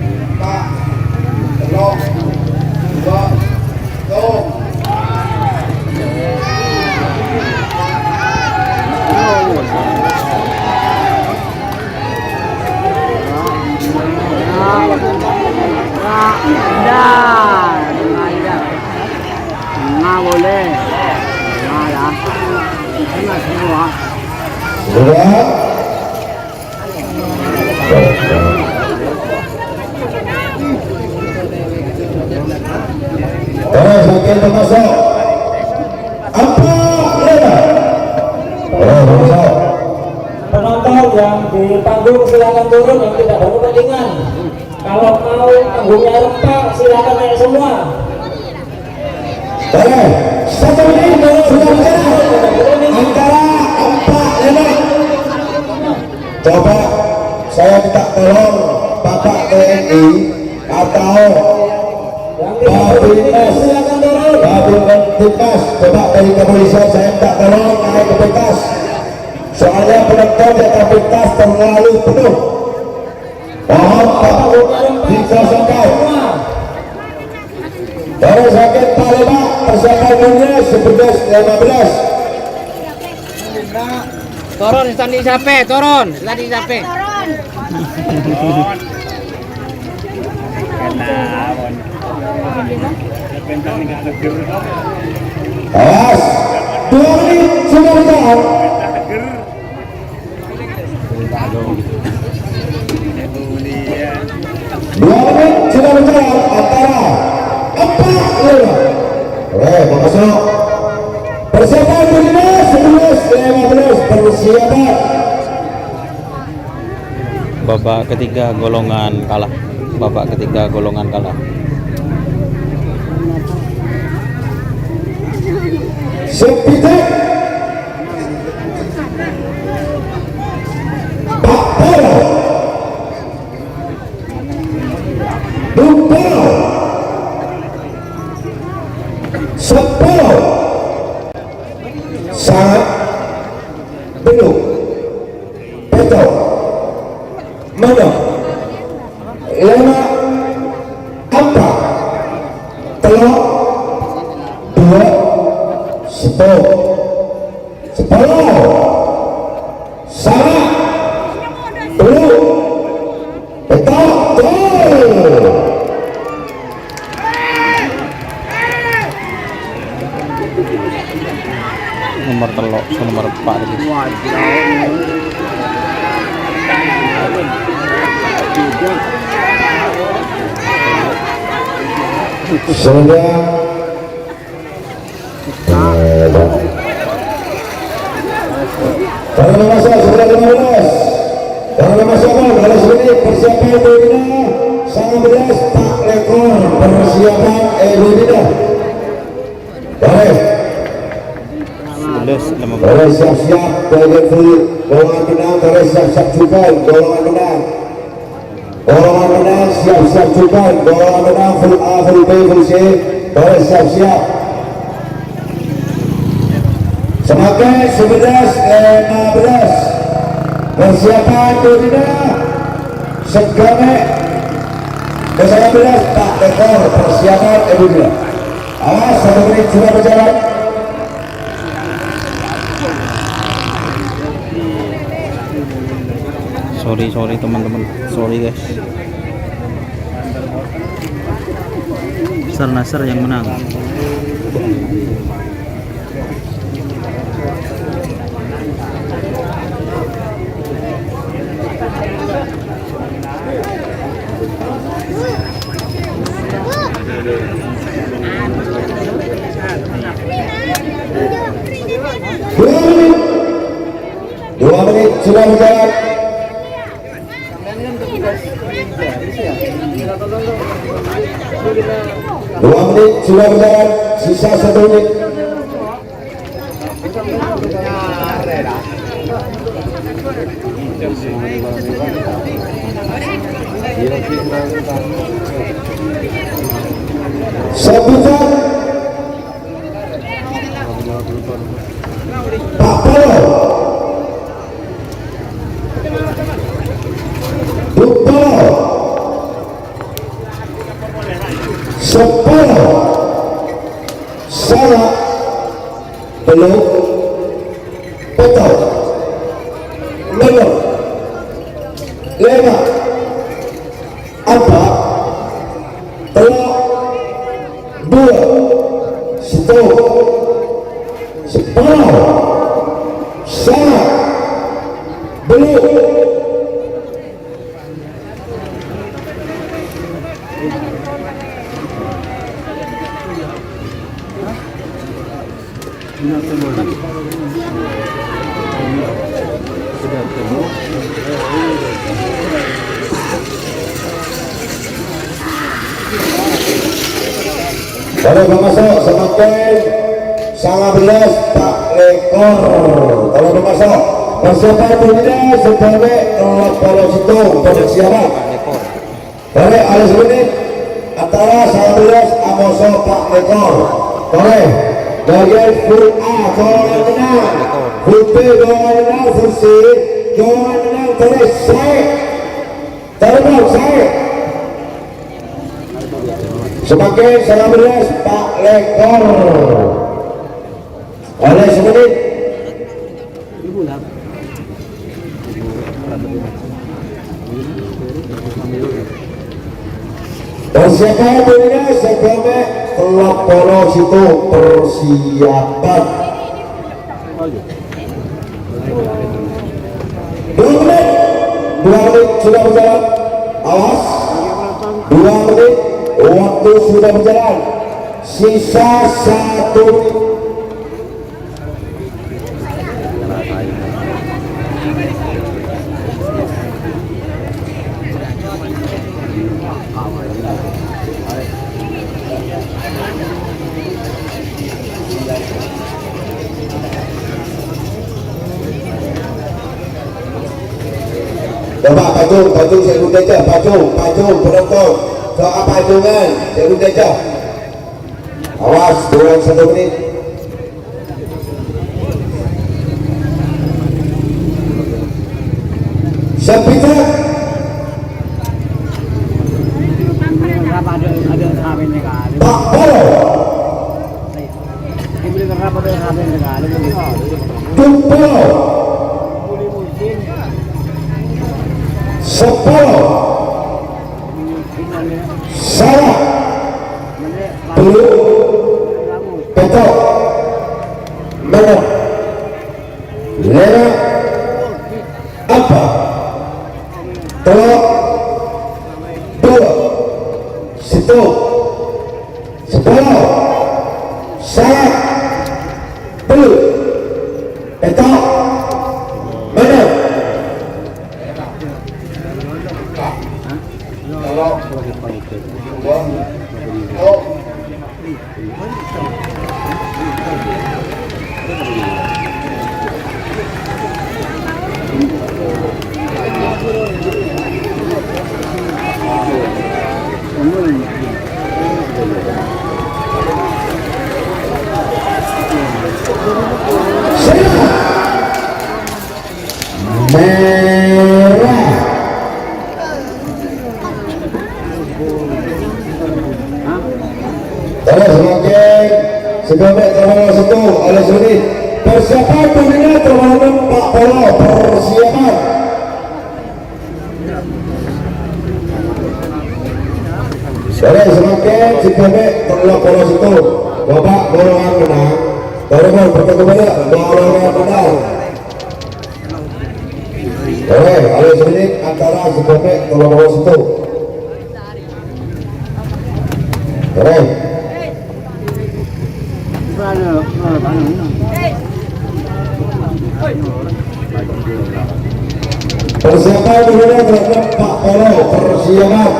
boleh. Nah ya. Ini semua. Terus makin masuk. Apa lima? Oh, masuk. Penonton yang di panggung silakan turun, yang tidak berkepentingan. Kalau mau panggungnya rempah silakan naik semua. Terus 1 menit sudah berjalan antara 4 5. Coba saya minta tolong Bapak TNI atau Babinkas, Babinkas, coba dari kepolisian saya minta tolong naik ke pentas. Soalnya penonton di atas pentas terlalu penuh. Mohon Bapak dikosongkan. Terus sakit Pak Lema, persiapan dunia 11-15. Turun, tadi siapa? Turun, tadi siapa? Awas, 2 menit sudah berjalan. 2 menit sudah berjalan antara 4-5. Masuk. Persiapan dunia 11-15. Persiapan. Babak ketiga golongan kalah. Babak ketiga golongan kalah. Sepitek Pak Polo Dumpolo 10 sangat belum betul mana 5 4 telur 2 10 salah belum betul Nomor telok, nomor 4 ini. sudah kalau masuk sudah 15. Kalau masuk balas menit persiapan Edwina 19 tak rekor persiapan Edwina. Baik. 11-15. Terus siap-siap golongan menang, terus siap-siap juga golongan menang. Golongan menang siap-siap juga golongan menang full A, full B, full C. Terus siap-siap. Semakin 11-15. Persiapan Edwina segame ke-19 tak rekor persiapan Edwina. Awas 1 menit sudah berjalan. Sorry teman-teman, sorry guys. Nasr yang menang. Dua menit sudah berjalan. Dua menit sudah berjalan, sisa 1 menit. Seputar Pak Polo Dumpolo 10 salah belum betul belum 5 4 3 2 10 salah belum Kalau masuk semakin 19 Pak Lekor. Kalau masuk persiapan ini sebagai kalau situ persiapan. Boleh alis menit antara 19 Amoso Pak Lekor. Boleh bagian full A golongan menang, full B golongan menang, full C golongan menang. Boleh saya terbang saya sebagai 19 Pak Lekor. Oleh semenit persiapan dunia sebagai telap polos itu persiapan 2 menit sudah berjalan, awas 2 menit waktu sudah berjalan, sisa 1 menit. Coba pacung saya guna aja, pacung penonton, soal pacungan saya guna aja. Awas, durang 1 menit. Sepijak. Pak Polo. Tumpolo. 10 salah belum betul mana lena apa tolak dua situ 10 salah belum betul mana merah. Terus semakin sebagai terlalu satu oleh sini persiapan pembina terlalu Pak Polo persiapan. Terus semakin sebagai terlalu satu Bapak golongan menang. Terus pertemuan golongan menang. Oleh sini antara sebagai terlalu satu. Terus persiapan dimana terhadap Pak Polo persiapan.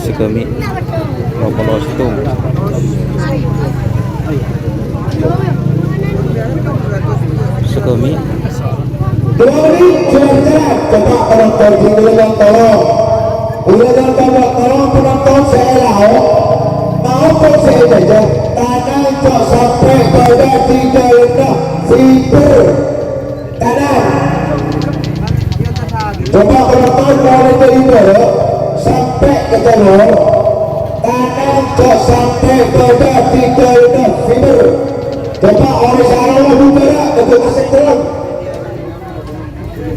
Sekemi Polo Situng. Sekemi 2 menit sudah berjalan. Coba penonton silakan tolong. Silakan tolong penonton saya maupun saya saja. Tangan cok sampai pada 3 rendah fitur kanan. Coba penonton monitor itu sampai ke jalur kanan cok sampai pada 3 rendah fitur. Coba oleh sana utara untuk asik terang.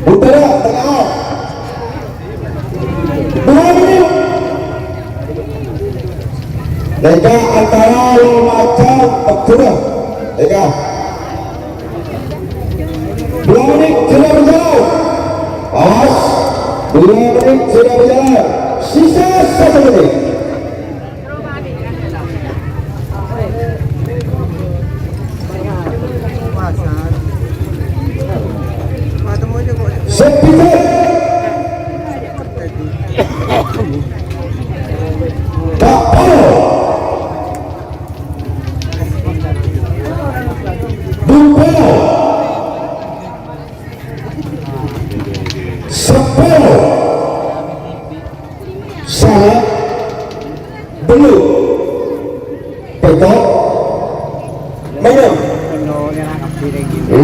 Utara tengah 2 menit. Lega antara Lumajang Pekura. Lega 2 menit sudah berjalan. Awas 2 menit sudah berjalan. Sisa 1 menit. Sepijak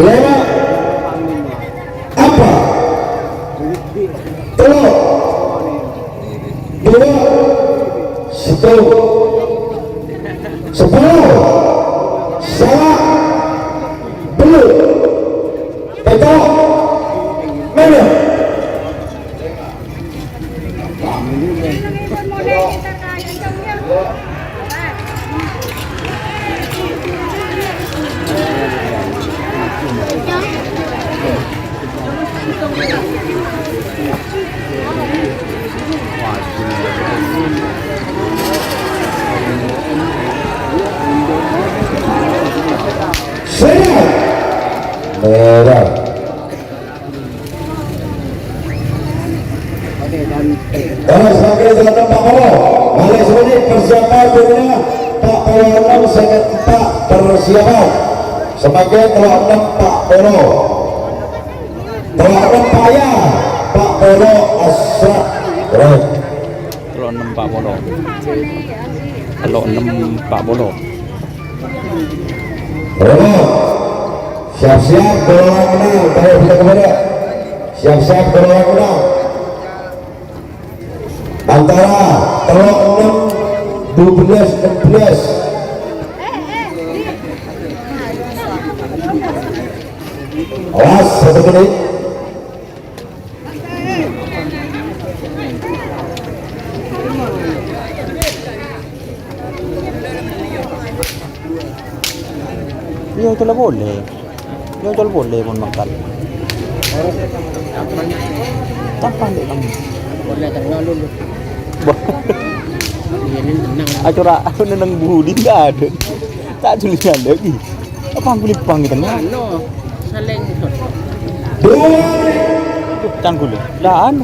lima apa telur dua sepuluh salah belum betul mana merah. Kalau sebagai dalam Pak Polo, balik semuanya persiapan dunia Pak Polo 6 sangat 4 persiapan sebagai telur 6 Pak Polo, telur 6 Paya Pak Polo Asrak. Telur 6 Pak Polo. Telur 6 Pak Polo. Siap-siap golongan menang, kalau bisa kepada siap-siap golongan menang antara telur 6 12 16. Awas 1 menit. Yo itu lah boleh. Yo itu boleh pun makan. Tapan deh kamu. Boleh tenang dulu. Ini tenang. Acura aku neneng budi nggak ada. Tak tulisan lagi. Apa yang boleh pang kita nggak? No, saling. Cangkul. Lah anu.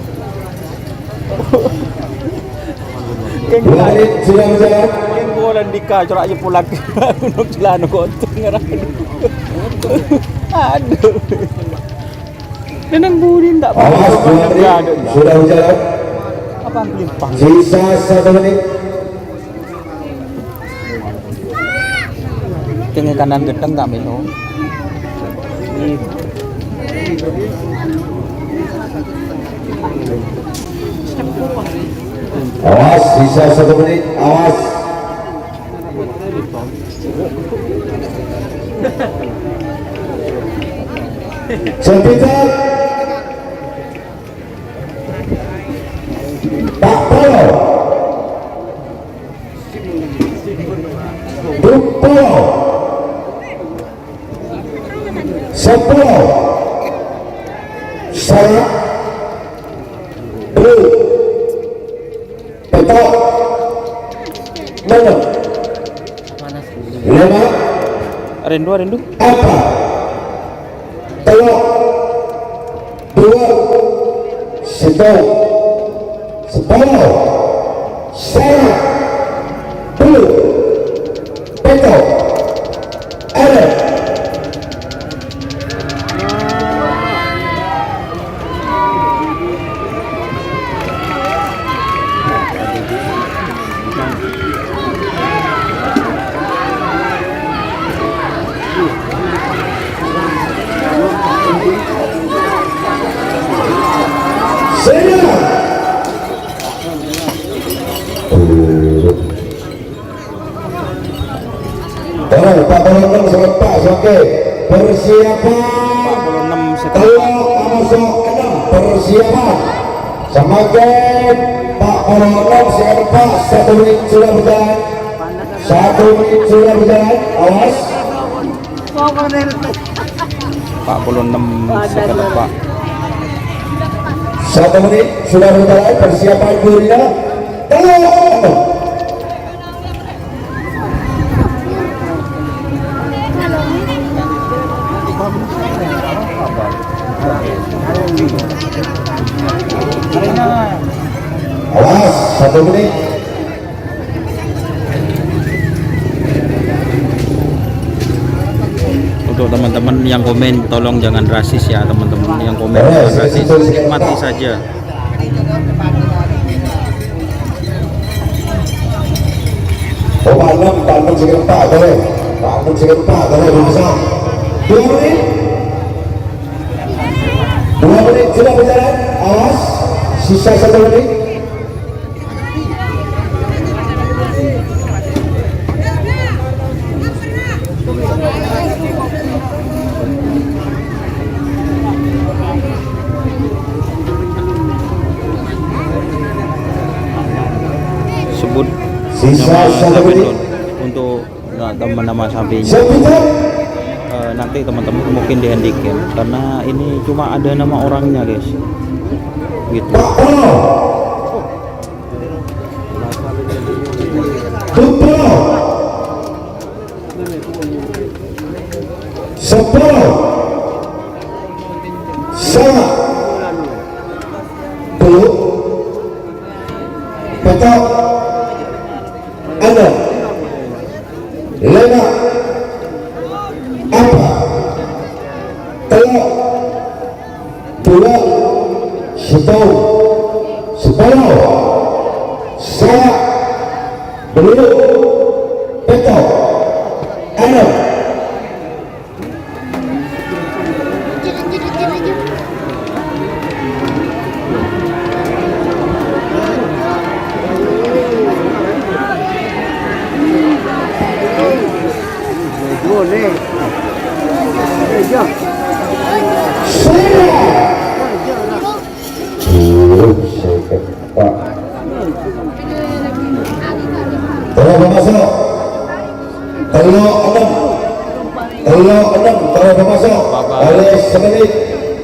Balik sudah berjalan. Bolan dika corak aja pulang gunung celana kontong ngerang. Aduh. Neneng budi tak Awas 2 menit sudah berjalan. apa yang limpang? Sisa 1 menit. Kenge kanan gedeng tak melo. Awas sisa 1 menit. Awas. Sekitar Pak Polo Dupolo 10 salah belum betul mana 5 Rindu. apa telur 2 1 10 salah belum betul ada Pak Polo selepas oke persiapan 46 setelah telur masuk 6 persiapan semakin Pak Polo selepas 1 menit sudah berjalan 1 menit sudah berjalan awas 46 setelah 1 menit sudah berjalan persiapan dirinya telur awas 1 menit untuk teman-teman yang komen tolong jangan rasis ya teman-teman yang komen jangan rasis nikmati saja. Pak 6 segera Pak boleh Pak 6 segera Pak boleh bisa 2 menit 2 menit sudah berjalan, awas, sisa 1 menit. Sebut Sisa nama 1 sapi menit. dulu untuk nama sapinya. Sebentar. Nanti teman-teman mungkin di handicap karena ini cuma ada nama orangnya guys gitu. Pak Pro. Putro. 10. Sama. Belum. Petok. Ada. Lena. Apa? Telok. 2. Setau. 10. Saya. Belum. Petok. Ada. Boleh. Tolong masuk. Tolong 6. Tolong 6. Tolong masuk. Oleh semenit.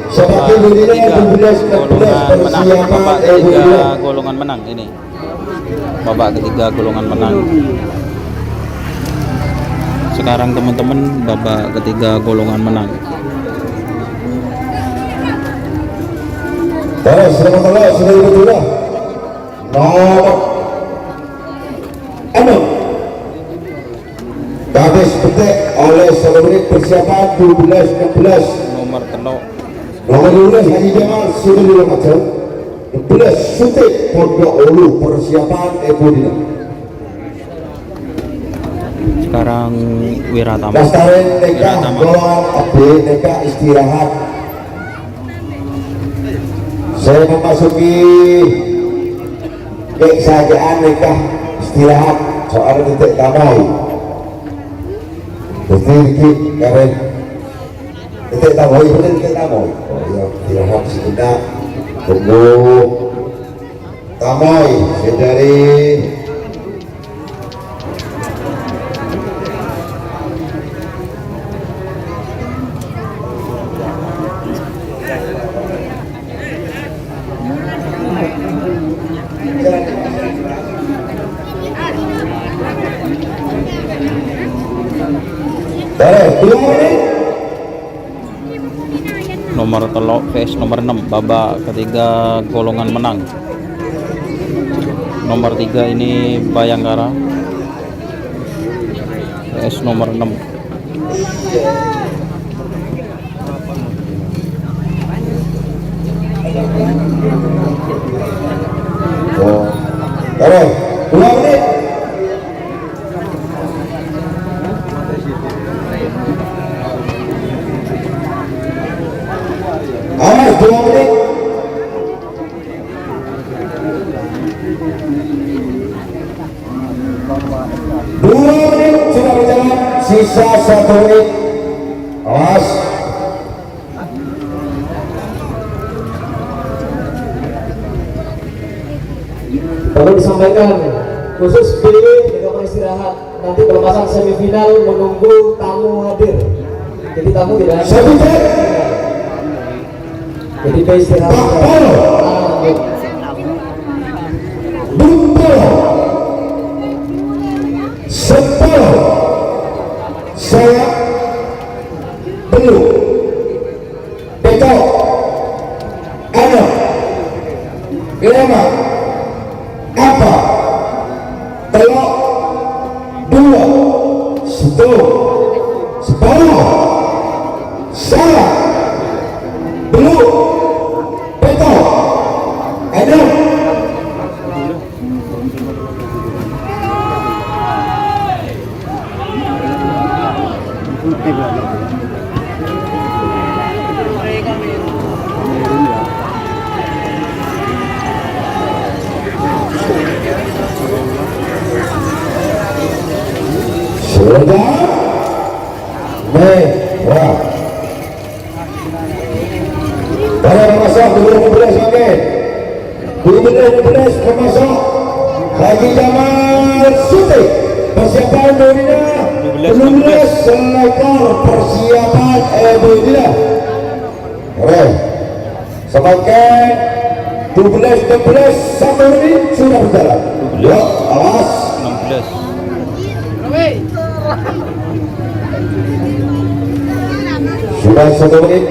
Seperti dunia 12 golongan menang, babak ketiga 16 golongan menang ini. Babak ketiga golongan menang. Sekarang teman-teman babak ketiga golongan menang. Terus sudah ikut dulu. Nomor 6. Gadis petik oleh 1 menit persiapan 12-16. Nomor telok Nomor 12 Haji Jamal sudah dilakukan. 11 Sutik Pondok Ulu persiapan Ekodina. sekarang Wiratama. Lestari Neka Wiratama. golongan AB Neka istirahat. Saya memasuki kesagaan Neka istirahat soal titik tamai. Titik karen titik tamai benar titik tamai. Oh ya istirahat sebentar tunggu tamai dari Nomor telok vs nomor 6 babak ketiga golongan menang. Nomor 3 ini Bayangkara vs nomor 6. Terus 2 menit. Awas 2 menit. Dua menit sudah berjalan, sisa 1 menit. Awas. Perlu disampaikan khusus B dengan istirahat nanti pelepasan semifinal menunggu tamu hadir, jadi tamu tidak ada. Sebentar. Jadi B istirahat. Buntol 10 saya belum betul ada lama apa telok 2 1 10 saya belum betul Para pemasok 2016 oke. 2016 pemasok Haji Jamal Suti. Persiapan Dodina 17 selektor persiapan Dodina. Oke. Semakin 12-16 1 menit sudah berjalan. Ya, awas. 16. Sudah 1 menit.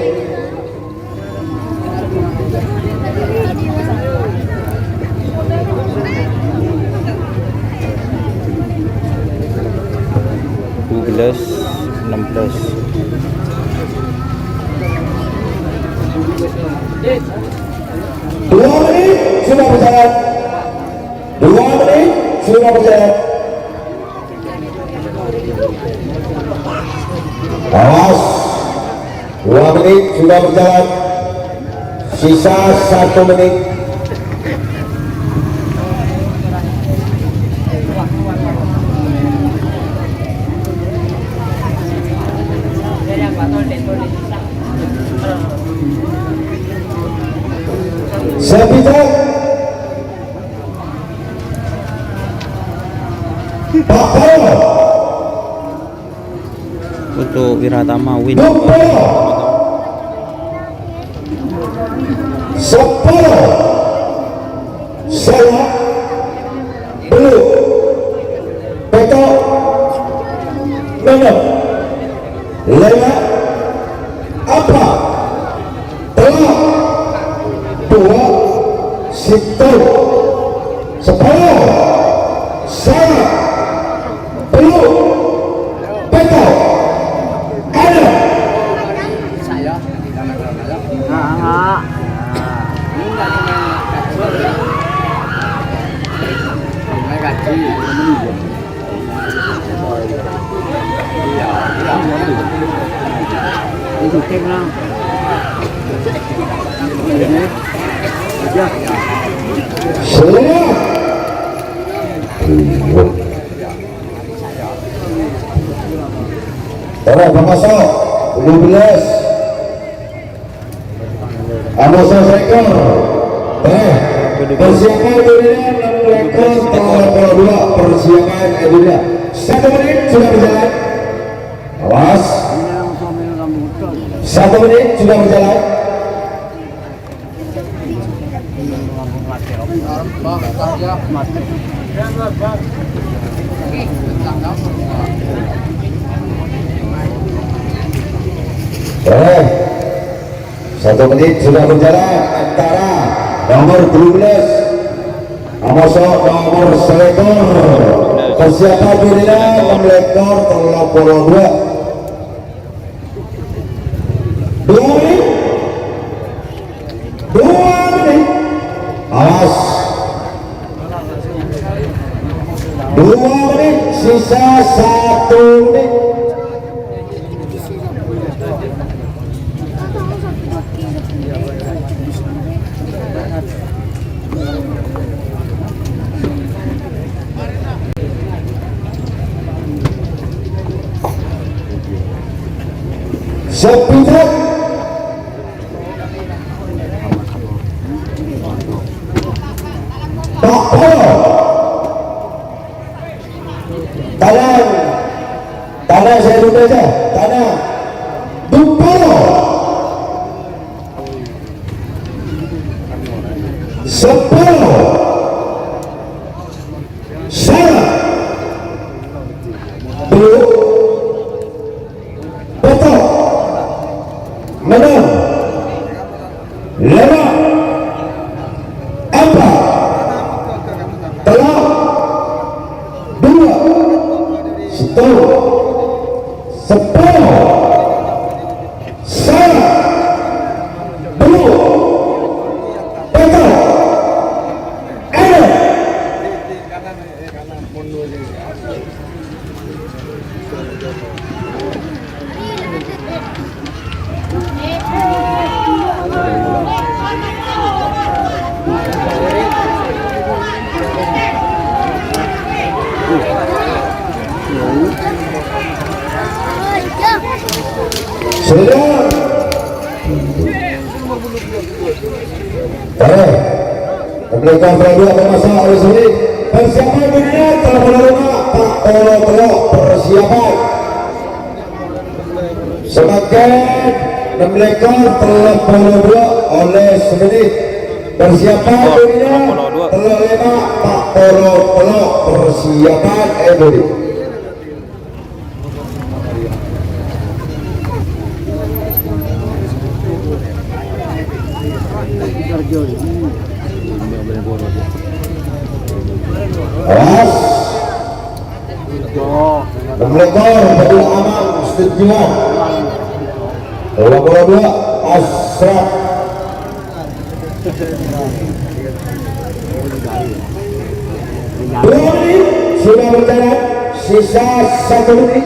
Dua menit sudah berjalan. 2 menit sudah berjalan. Awas. 2 menit sudah berjalan. Sisa 1 menit. Sepijak Pak Polo Untuk Wiratama win. Dumpolo Sepolo Sela Belum Peto Menem Lema Apa Telah 2 Situ 10 Saya Belum Peto Ada Semua Para pemasok 12 Amosa Sekor persiapan Dodina 6 ekor tolong 2 persiapan Dodina 1 menit sudah berjalan. Awas 1 menit sudah berjalan. Oke, 1 menit sudah berjalan antara nomor 12 Amoso nomor selektor persiapan Dodina 6 ekor tolong 2 menit 2 menit. Awas 2 menit sisa 1 menit. Sepijak Pak Polo tanah saya duduk aja tanah Dumpolo 10 saya belum betul menang 5 apa telah 2 setelah 10 saya belum betul ada sudah Mereka berdua bermasa oleh sini. Persiapan dunia telah menerima Pak Tolo persiapan. Semakin mereka telah berdua oleh sini. Persiapan dunia telah menerima Pak Tolo persiapan Indonesia. Awas mereka berdua aman setuju. Bola dua Asraf. Dua menit sudah berjalan, sisa 1 menit.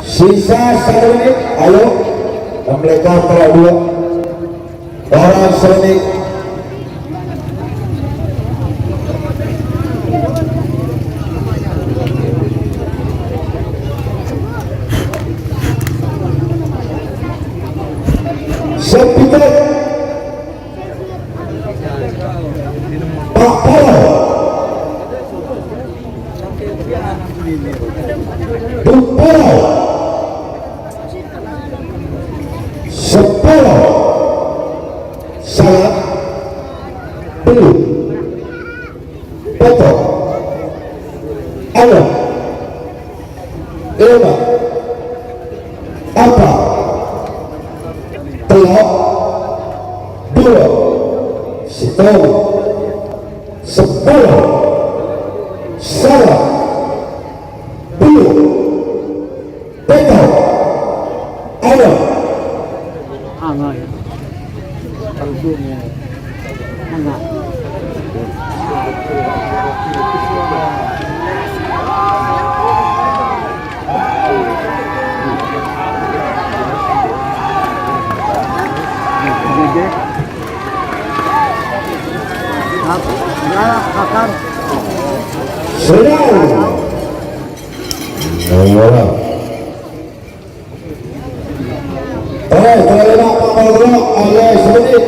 Sisa 1 menit. Ayo mereka telah dua orang semenit. Sepikat Pak Polo Dupolo Sepolo salah belum Beto Allah Ilma apa telok dua setahun 10 salah belum Beto Allah Angah ya. Kalungnya. Angah. Akar. sedang terlema Pak Polo oleh semenit.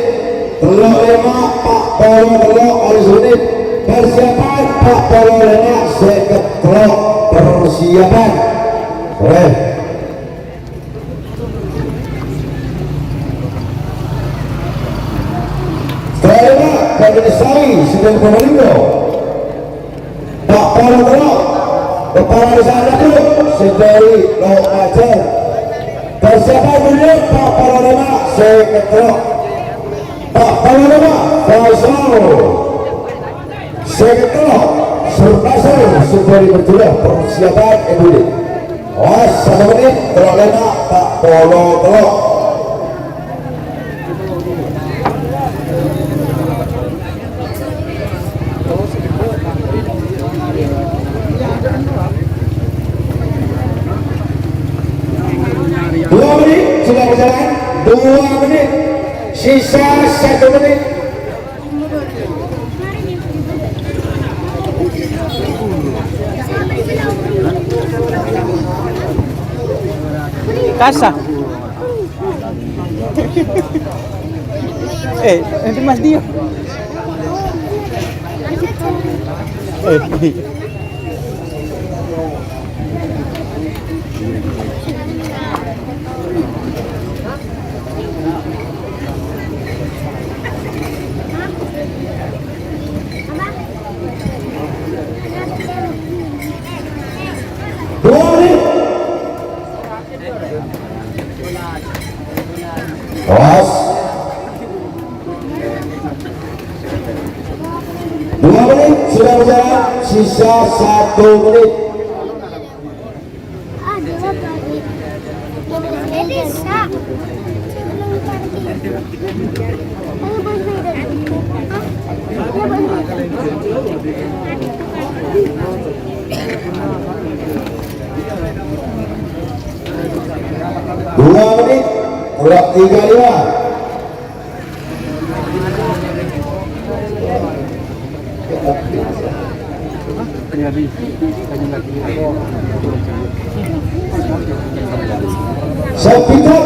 Terlema Pak Polo oleh semenit. Persiapan Pak Polo lena seket persiapan. Terlema Kadisari sedang Probolinggo. Pak Polo kepala desa dulu sedari Laut Macer. Persiapan dulu Pak Polo lena seket Pak Polo lena Faisal Sekretariat Surpasar Subari berjulah persiapan Indonesia. Awas 1 menit telah lena Pak Polo telok. Dua menit sudah berjalan. 2 menit sisa 1 menit. Casa. Nanti Mas Dio. Awas 2 menit sudah berjalan, sisa 1 menit. Dua menit telah 35. Sepikat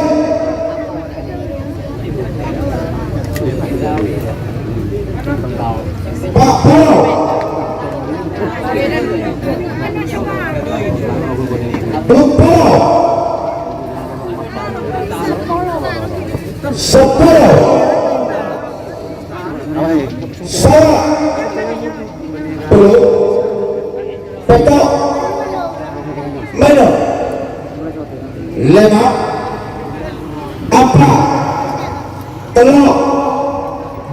Pak Polo, Bung Polo, Sepuluh, Salah, Bulu, Petok, Meno, Lema, Apa, Telok,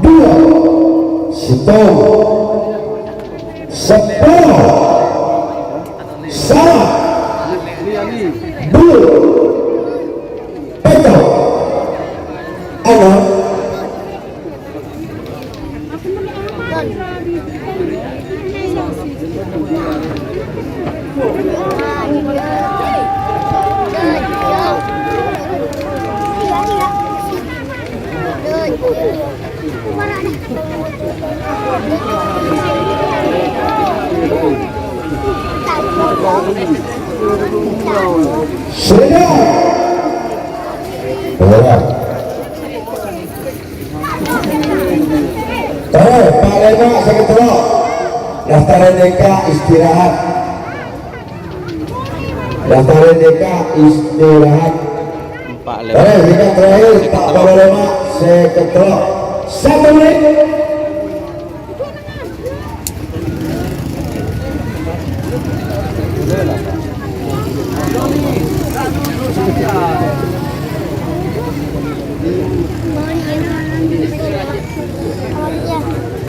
Dua, Sitong, Sepuluh, Salah, Bulu, Petok, Ano, sudah. Bola. Pak Lema sakit telok. Daftaran DK istirahat. Daftaran DK istirahat. Pak DK terakhir Pak Lema sakit telok. 1 menit.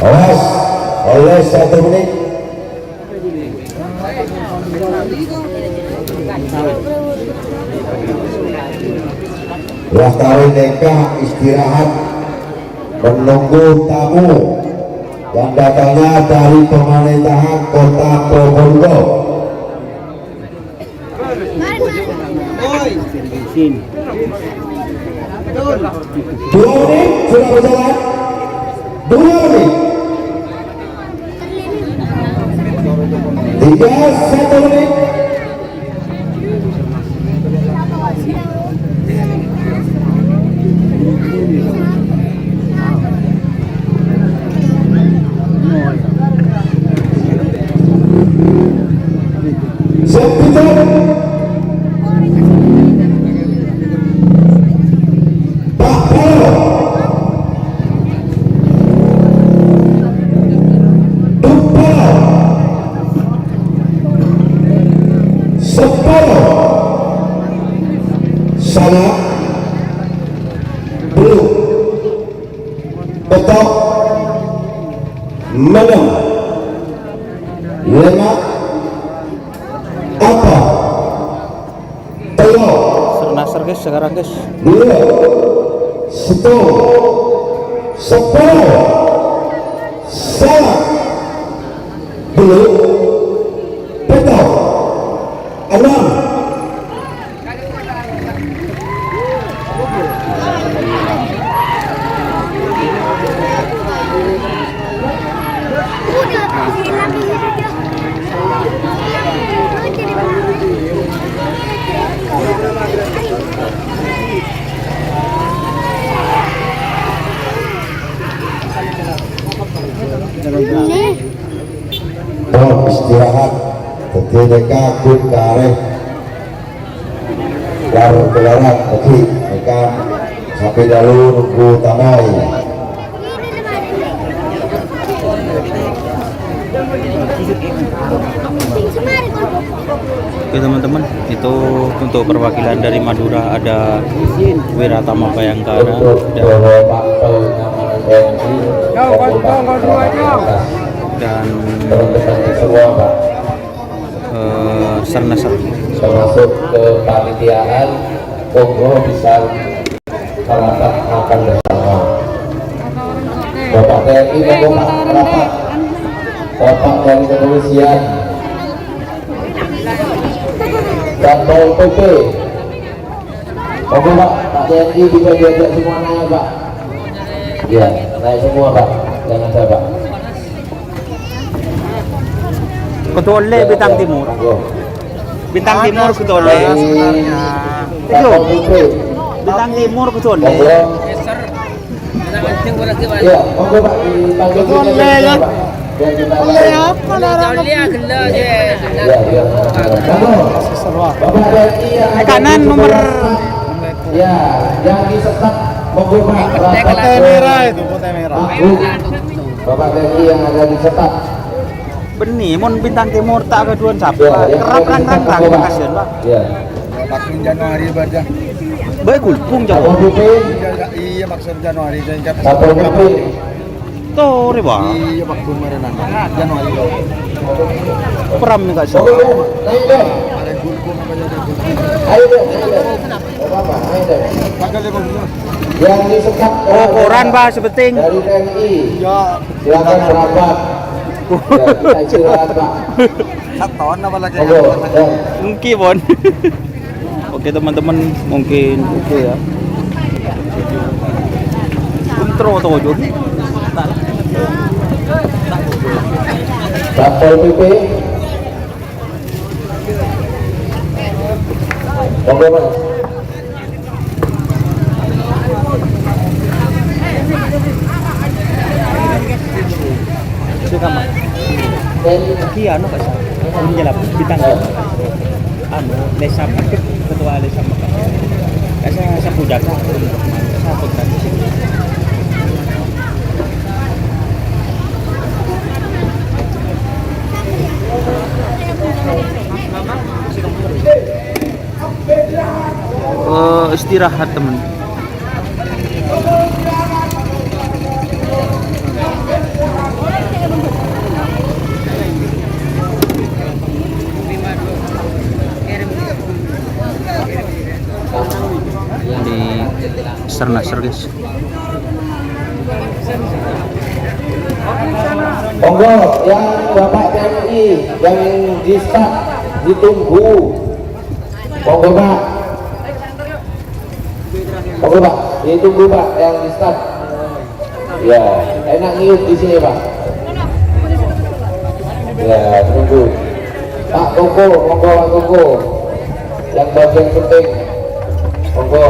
Awas, oleh 1 menit. Daftarin DK istirahat menunggu tamu yang datangnya dari pemerintahan Kota Probolinggo. Dua menit sudah berjalan. 2 menit. Tinggal 1 menit. Sekitar Pak Polo, Dupolo, Sepuluh, Salah, Bulu, Petok, Menang, Lema, Apa, Telok, Sernasar guys sekarang guys. 2, 1, 10, Salah, Bulu, Petok, 6. Istirahat ketika kun kareh warung gelaran oke mereka sampai dulu nunggu tamai. Oke teman-teman, itu untuk perwakilan dari Madura ada Wiratama Bayangkara dan Sernasar. Termasuk ke panitiaan, monggo bisa merapat makan bersama. Bapak TNI monggo Pak merapat. Bapak dari kepolisian dan Pol PP monggo Pak TNI bisa diajak semua naik Pak. Ya, naik semua Pak, jangan saya Pak. Ketua Le Bintang Timur. Bintang Timur Ketua Le. Pak Pol PP Bintang Timur Ketua Le. monggo Ya, monggo Pak dipanggil saja, Pak. Biar kita ya. Monggo. Bapak TNI yang ada Kanan di nomor sebelah, ya, yang di sekat monggo Pak. Kotak merah itu, kotak merah. Bapak TNI yang ada di sekat. Benih, mon bintang timur tak keduan siapa? Ya, Kerap rang kasihan Pak. Ya. Makin Januari baca. Baik gulpung Satpol jauh. PP, Iya maksud Januari dan Satpol PP. Tuh, Pak. Iya Pak kemarin Januari. Peram nih Kak. Monggo, naik dong. Ada gulpung apa jadi? Ayo dong, ayo dong. Bapak, ayo dong. Tanggal 15. Yang di sekat Oh, koran Pak sebeting. dari TNI. Ya, Silakan merapat. Ya, kita istirahat Pak. 1 tahun apa lagi? Monggo, dong. Mungkin Bon. Oke teman-teman, mungkin oke ya. Intro atau Jon? Satpol PP. Monggo Mas. Suka Mas. Kia anu Kak. Ini jalan bintang. Anu, desa paket ketua desa makan. Saya sapu jaga. Satu gratis. Istirahat teman. Di Sernasar guys. Monggo yang Bapak TNI yang di staf ditunggu. Monggo Pak. Monggo Pak, ditunggu Pak yang di staf. Ya, enak ngiup di sini Pak. Ya, tunggu. Pak Koko, monggo Pak Koko. Yang bagian penting. Monggo.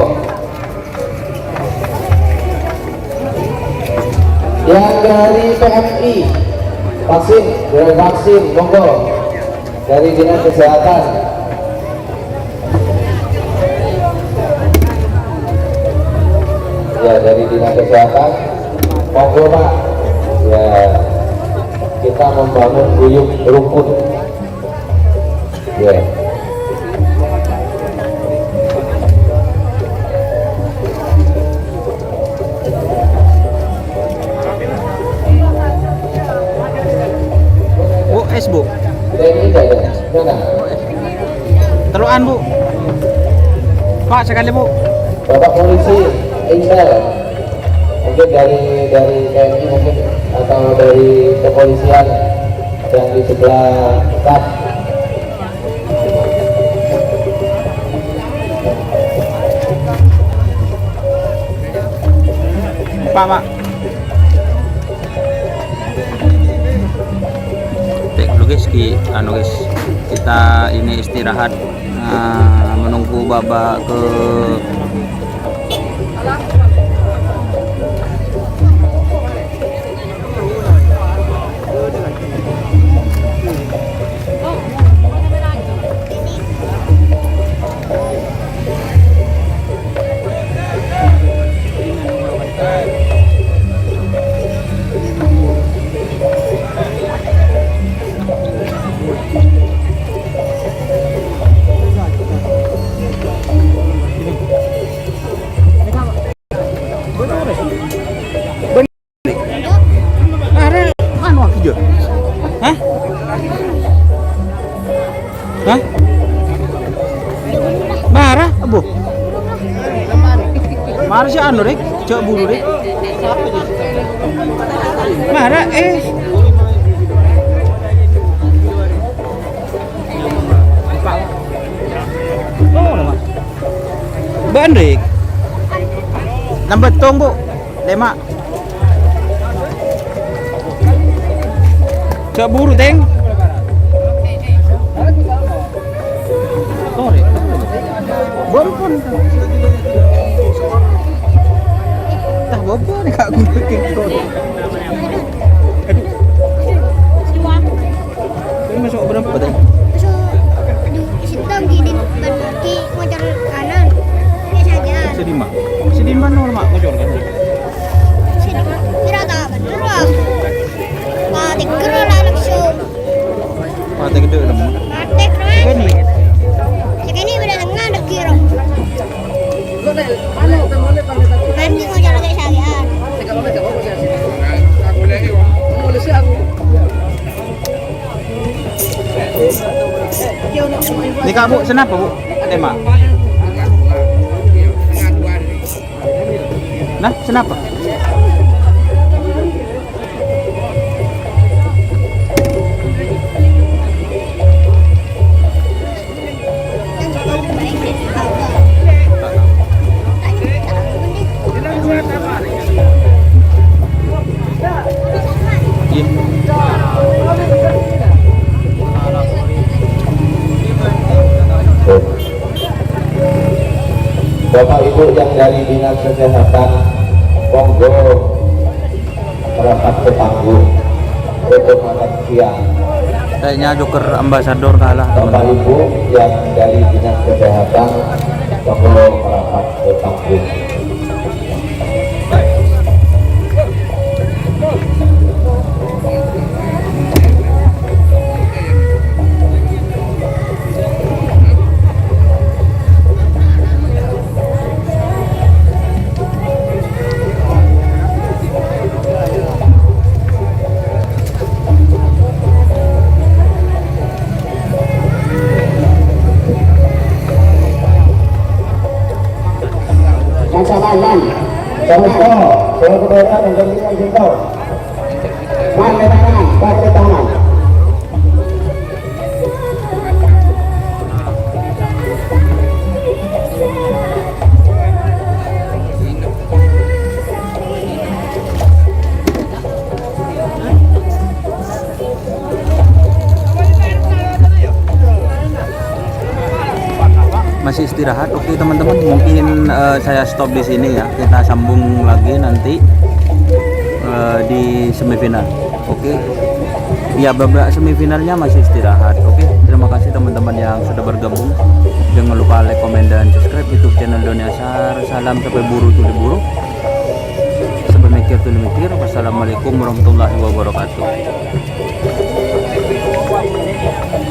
Yang dari PMI vaksin, monggo. Dari Dinas Kesehatan. Ya, dari Dinas Kesehatan. Monggo Pak. Ya, kita membangun guyub rukun. Ya. Bu, es Bu. Ini ada. Mana? Teluan Bu. Pak sekali Bu. Bapak polisi, Intel. Mungkin dari TNI mungkin atau dari kepolisian yang di sebelah staf. Pak. Dulu guys, guys, kita ini istirahat menunggu babak ke Hah? Marah, Abu. Marah si anu rek, cok buru rek. Marah Bandrik. Lambat tong Bu. Lema. Cok buru teng. Bom pun. Tah Bu. apa nih kak gue bikin Siwa. ini masuk berapa tadi? So, situ gini ki ngojar kanan. Kayak saja. Sedih mana mak ngocor kan? Kira tak bener lah. Patik kira lah langsung. Mata gede udah mau. Patik kan. Ini Sekini udah tengah ada kira. Mandi ngojar kayak saja. ini kak bu, senapa bu? Tema. Nah, senapa? Bapak Ibu yang dari Dinas Kesehatan, monggo merapat ke panggung untuk makan siang. Kayaknya Joker Ambassador kalah Bapak teman-teman. Ibu yang dari Dinas Kesehatan, monggo merapat ke panggung. Man. Contoh, kalau kedua menjadikan contoh. Man di tangan, pakai tangan. Masih istirahat. Oke teman-teman, mungkin saya stop di sini ya. Kita sambung lagi nanti di semifinal. Oke. Ya, babak semifinalnya masih istirahat. Oke. Terima kasih teman-teman yang sudah bergabung. Jangan lupa like, komen, dan subscribe YouTube channel Doni Ashar. Salam sampai buru tuli buru. Sampai mikir tuli mikir. Wassalamualaikum warahmatullahi wabarakatuh.